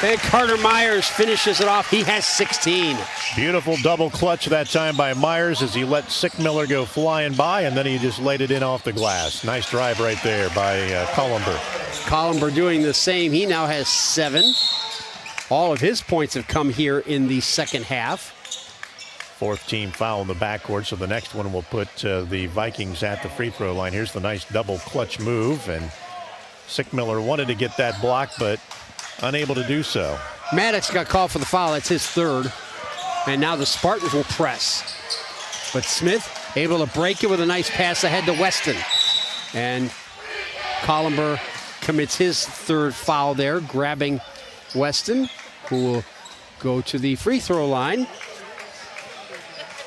And Carter Myers finishes it off. He has 16. Beautiful double clutch that time by Myers as he let Sickmiller go flying by, and then he just laid it in off the glass. Nice drive right there by Columber. Columber doing the same. He now has 7. All of his points have come here in the second half. Fourth team foul in the backcourt, so the next one will put the Vikings at the free throw line. Here's the nice double clutch move, and Sickmiller wanted to get that block, but unable to do so. Maddox got called for the foul. That's his third. And now the Spartans will press. But Smith able to break it with a nice pass ahead to Weston. And Columber commits his third foul there, grabbing Weston, who will go to the free throw line.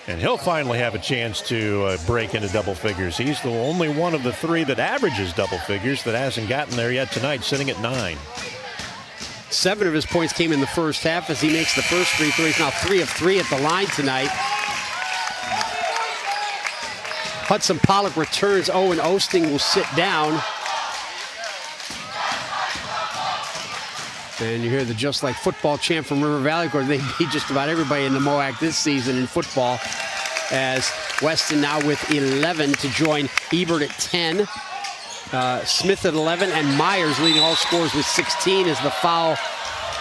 And he'll finally have a chance to break into double figures. He's the only one of the 3 that averages double figures that hasn't gotten there yet tonight, sitting at 9. 7 of his points came in the first half as he makes the first free throw. He's now 3 of 3 at the line tonight. Hudson Pollock returns. Owen Osting will sit down. And you hear the Just Like Football chant from River Valley. Of course, they beat just about everybody in the MOAC this season in football. As Weston now with 11 to join Ebert at 10. Smith at 11, and Myers leading all scorers with 16 as the foul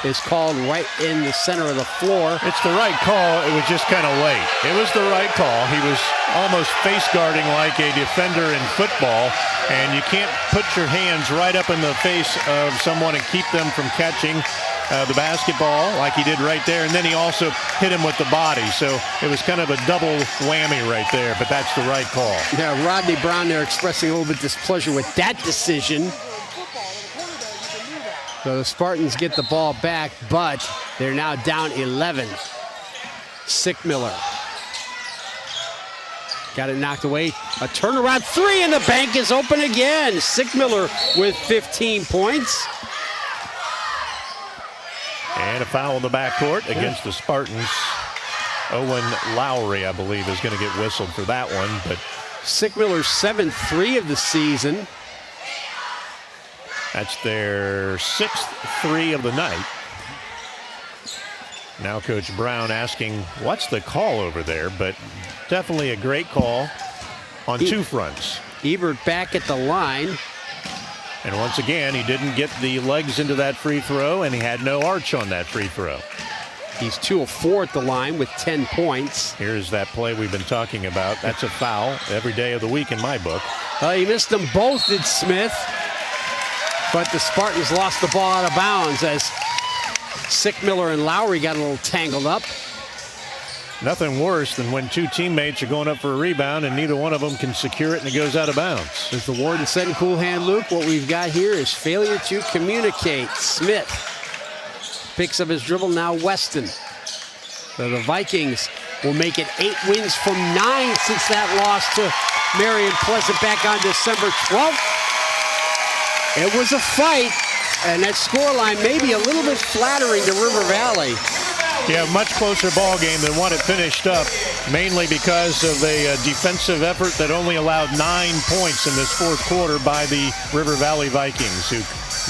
is called right in the center of the floor. It's the right call. It was just kind of late. It was the right call. He was almost face guarding like a defender in football, and you can't put your hands right up in the face of someone and keep them from catching the basketball like he did right there, and then he also hit him with the body. So it was kind of a double whammy right there, but that's the right call. Yeah, Rodney Brown there expressing a little bit displeasure with that decision. So the Spartans get the ball back, but they're now down 11. Sickmiller got it knocked away. A turnaround 3, and the bank is open again. Sickmiller with 15 points. And a foul in the backcourt against the Spartans. Owen Lowry, I believe, is going to get whistled for that one. But Sickmiller's 7th 3 of the season. That's their 6th 3 of the night. Now Coach Brown asking, what's the call over there? But definitely a great call on 2 fronts. Ebert back at the line. And once again, he didn't get the legs into that free throw, and he had no arch on that free throw. He's 2 of 4 at the line with 10 points. Here's that play we've been talking about. That's a foul every day of the week in my book. He missed them both, did Smith. But the Spartans lost the ball out of bounds as Sickmiller and Lowry got a little tangled up. Nothing worse than when 2 teammates are going up for a rebound and neither one of them can secure it and it goes out of bounds. As the warden said in Cool Hand Luke, what we've got here is failure to communicate. Smith picks up his dribble, now Weston. So the Vikings will make it 8 wins from 9 since that loss to Marion Pleasant back on December 12th. It was a fight, and that scoreline may be a little bit flattering to River Valley. Yeah, much closer ball game than what it finished up, mainly because of a defensive effort that only allowed 9 points in this fourth quarter by the River Valley Vikings, who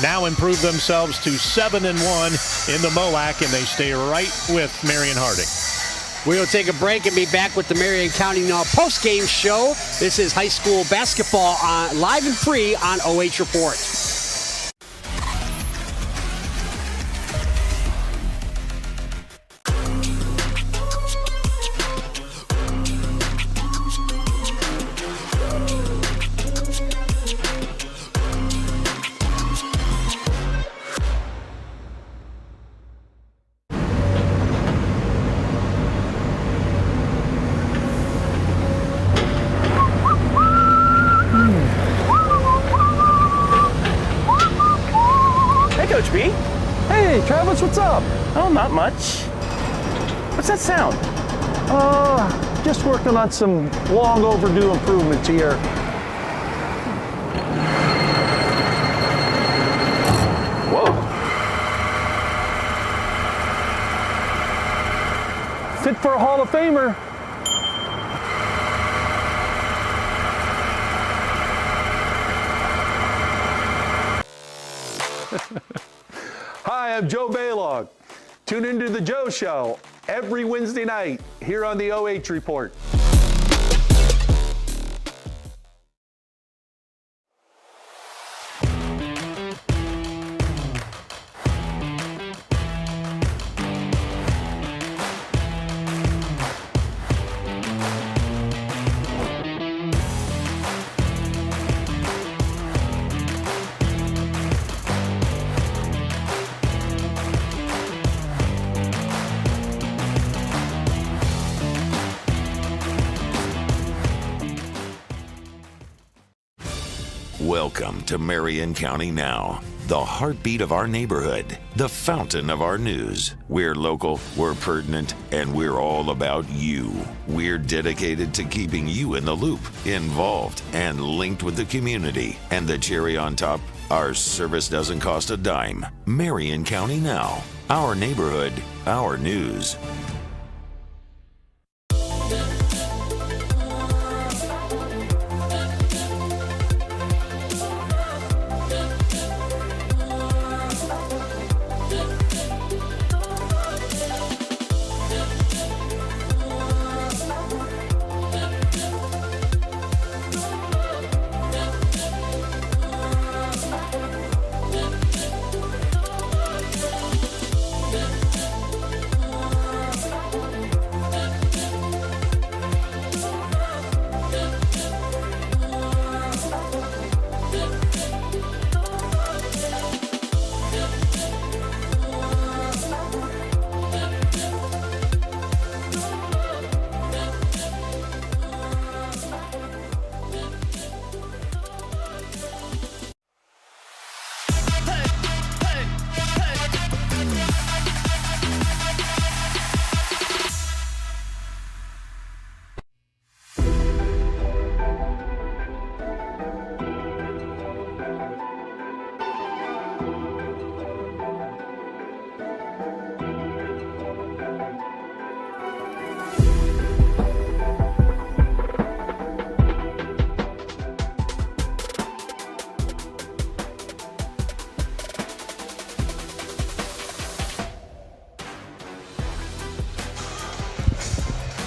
now improve themselves to 7-1 in the MOAC, and they stay right with Marion Harding. We will take a break and be back with the Marion County Now post-game show. This is high school basketball live and free on OH Report. Coach B. Hey, Travis, what's up? Oh, not much. What's that sound? Just working on some long overdue improvements here. Whoa. Fit for a Hall of Famer. Hi, Hi, I'm Joe Baylog. Tune into the Joe Show every Wednesday night here on the OH Report. Welcome to Marion County Now, the heartbeat of our neighborhood, the fountain of our news. We're local, we're pertinent, and we're all about you. We're dedicated to keeping you in the loop, involved, and linked with the community. And the cherry on top, our service doesn't cost a dime. Marion County Now, our neighborhood, our news.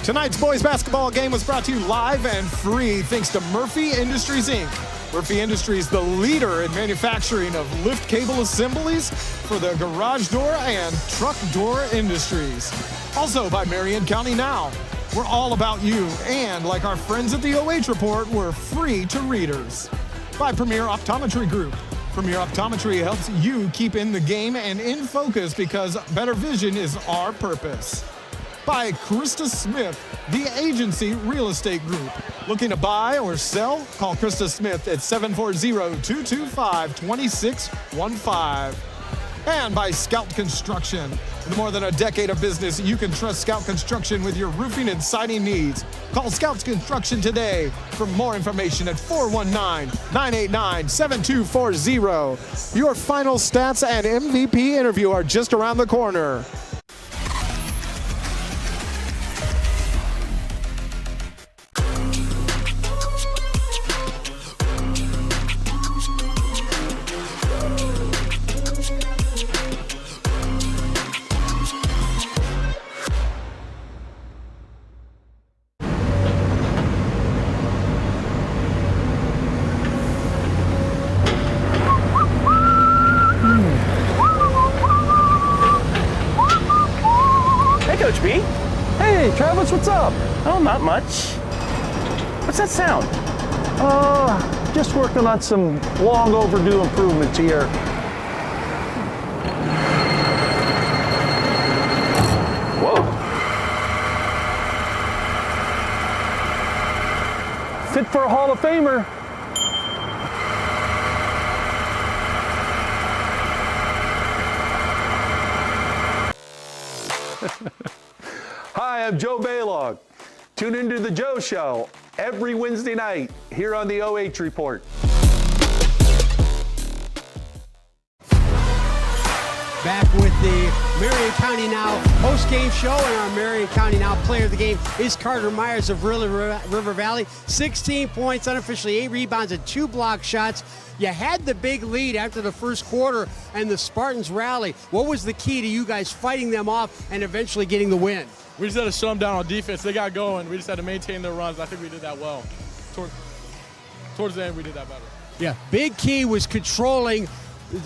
Tonight's boys basketball game was brought to you live and free thanks to Murphy Industries, Inc. Murphy Industries, the leader in manufacturing of lift cable assemblies for the garage door and truck door industries. Also by Marion County Now. We're all about you, and like our friends at the OH Report, we're free to readers. By Premier Optometry Group. Premier Optometry helps you keep in the game and in focus because better vision is our purpose. By Krista Smith, the Agency Real Estate Group. Looking to buy or sell? Call Krista Smith at 740-225-2615. And by Scout Construction. With more than a decade of business, you can trust Scout Construction with your roofing and siding needs. Call Scout Construction today for more information at 419-989-7240. Your final stats and MVP interview are just around the corner. Coach B. Hey, Travis, what's up? Oh, not much. What's that sound? Just working on some long overdue improvements here. Whoa. Fit for a Hall of Famer. Hi, I'm Joe Baylog. Tune into the Joe Show every Wednesday night here on the OH Report. Back with the Marion County Now post-game show, and our Marion County Now player of the game is Carter Myers of River Valley. 16 points, unofficially 8 rebounds and 2 block shots. You had the big lead after the first quarter, and the Spartans rally. What was the key to you guys fighting them off and eventually getting the win? We just had to shut them down on defense. They got going. We just had to maintain their runs. I think we did that well. Towards the end, we did that better. Yeah, big key was controlling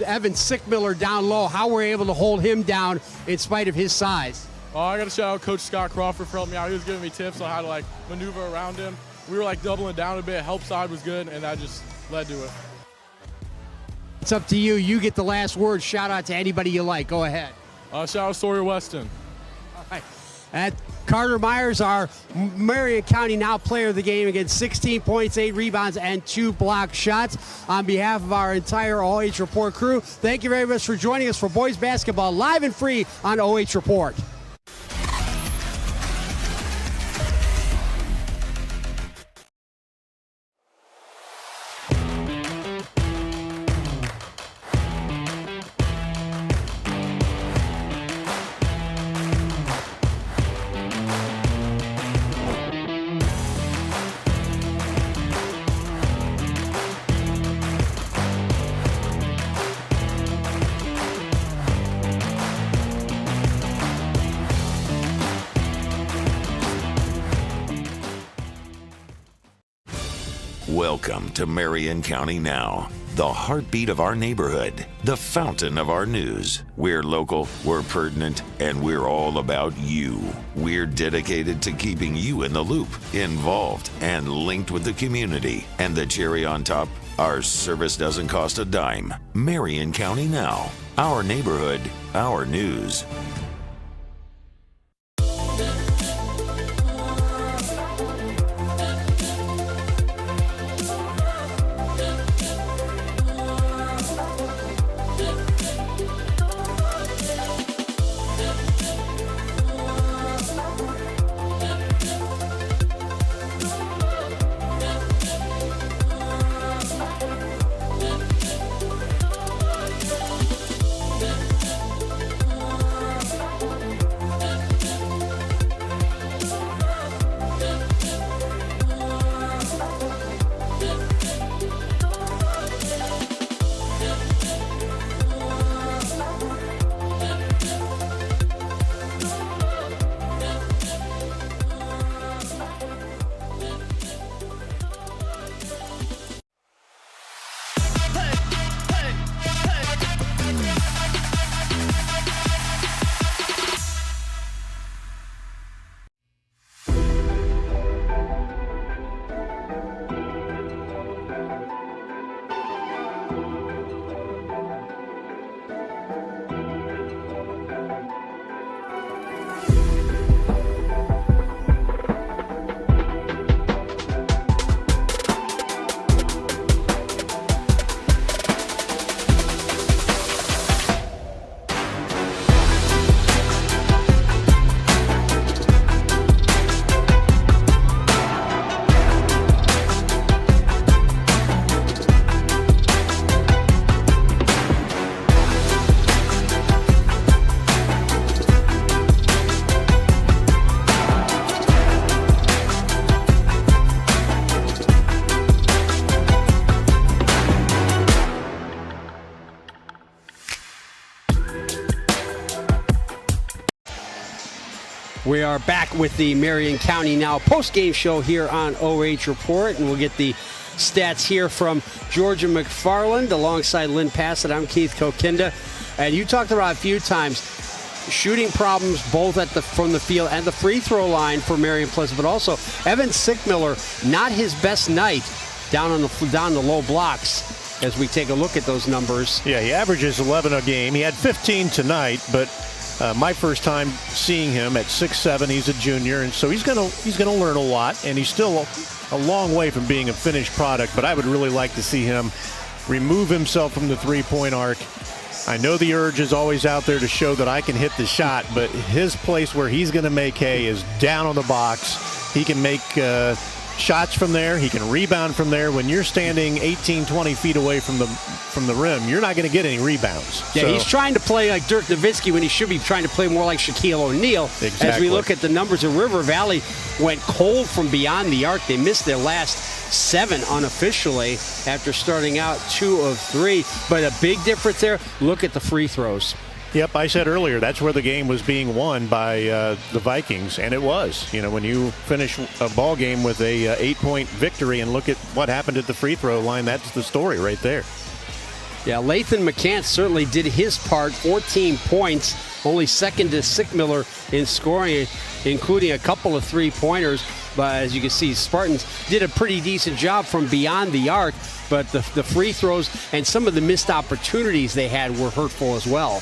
Evan Sickmiller down low. How were we able to hold him down in spite of his size? I got to shout out Coach Scott Crawford for helping me out. He was giving me tips on how to maneuver around him. We were doubling down a bit. Help side was good, and that just led to it. It's up to you. You get the last word. Shout out to anybody you like. Go ahead. Shout out Sawyer Weston. All right. And Carter Myers, our Marion County Now player of the game, again, 16 points, 8 rebounds, and 2 block shots. On behalf of our entire OH Report crew, thank you very much for joining us for boys basketball live and free on OH Report. Welcome to Marion County Now, the heartbeat of our neighborhood, the fountain of our news. We're local, we're pertinent, and we're all about you. We're dedicated to keeping you in the loop, involved, and linked with the community. And the cherry on top, our service doesn't cost a dime. Marion County Now, our neighborhood, our news. We are back with the Marion County Now post-game show here on OH Report, and we'll get the stats here from Georgia McFarland alongside Lynn Passet. I'm Keith Kokinda, and you talked about a few times shooting problems both from the field and the free throw line for Marion Pleasant, but also Evan Sickmiller, not his best night down the low blocks as we take a look at those numbers. Yeah, he averages 11 a game. He had 15 tonight, but my first time seeing him at 6'7", he's a junior, and so he's gonna learn a lot, and he's still a long way from being a finished product. But I would really like to see him remove himself from the three-point arc. I know the urge is always out there to show that I can hit the shot, but his place where he's going to make hay is down on the box. He can make shots from there. He can rebound from there. When you're standing 18, 20 feet away from the rim, you're not going to get any rebounds. Yeah, so, he's trying to play like Dirk Nowitzki when he should be trying to play more like Shaquille O'Neal. Exactly. As we look at the numbers, of River Valley went cold from beyond the arc. They missed their last 7 unofficially after starting out 2 of 3. But a big difference there, look at the free throws. Yep, I said earlier, that's where the game was being won by the Vikings, and it was. You know, when you finish a ball game with a 8-point victory and look at what happened at the free throw line, that's the story right there. Yeah, Lathan McCants certainly did his part, 14 points, only second to Sickmiller in scoring, including a couple of 3-pointers. But as you can see, Spartans did a pretty decent job from beyond the arc, but the free throws and some of the missed opportunities they had were hurtful as well.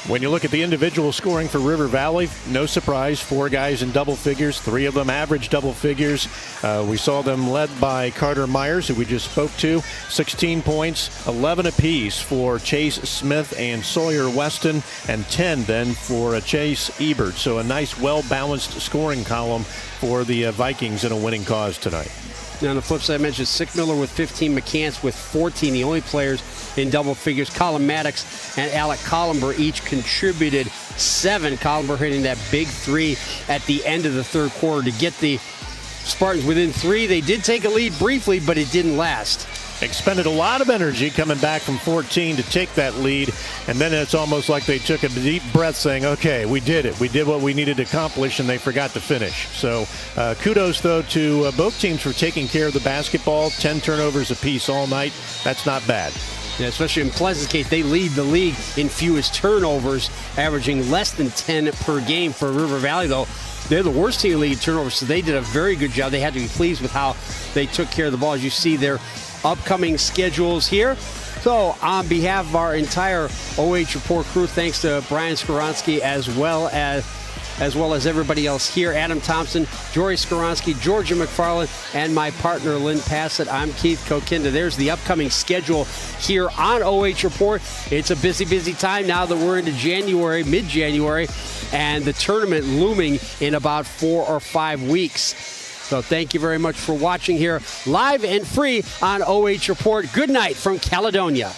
When you look at the individual scoring for River Valley, no surprise, 4 guys in double figures, 3 of them average double figures. We saw them led by Carter Myers, who we just spoke to, 16 points, 11 apiece for Chase Smith and Sawyer Weston, and 10 then for Chase Ebert. So a nice, well-balanced scoring column for the Vikings in a winning cause tonight. Now, on the flip side, I mentioned Sickmiller with 15, McCants with 14, the only players in double figures. Colin Maddox and Alec Columber each contributed 7. Columber hitting that big 3 at the end of the third quarter to get the Spartans within 3. They did take a lead briefly, but it didn't last. Expended a lot of energy coming back from 14 to take that lead, and then it's almost like they took a deep breath saying, okay, we did it. We did what we needed to accomplish, and they forgot to finish. So kudos, though, to both teams for taking care of the basketball. 10 turnovers apiece all night. That's not bad. Yeah, especially in Pleasant's case, they lead the league in fewest turnovers, averaging less than 10 per game. For River Valley, though, they're the worst team in the league in turnovers, so they did a very good job. They had to be pleased with how they took care of the ball. As you see their upcoming schedules here. So on behalf of our entire OH Report crew, thanks to Brian Skoronsky as well as everybody else here, Adam Thompson, Jory Skoronsky, Georgia McFarland, and my partner Lynn Passet. I'm Keith Kokinda. There's the upcoming schedule here on OH Report. It's a busy, busy time now that we're into January, mid-January, and the tournament looming in about 4 or 5 weeks. So thank you very much for watching here live and free on OH Report. Good night from Caledonia.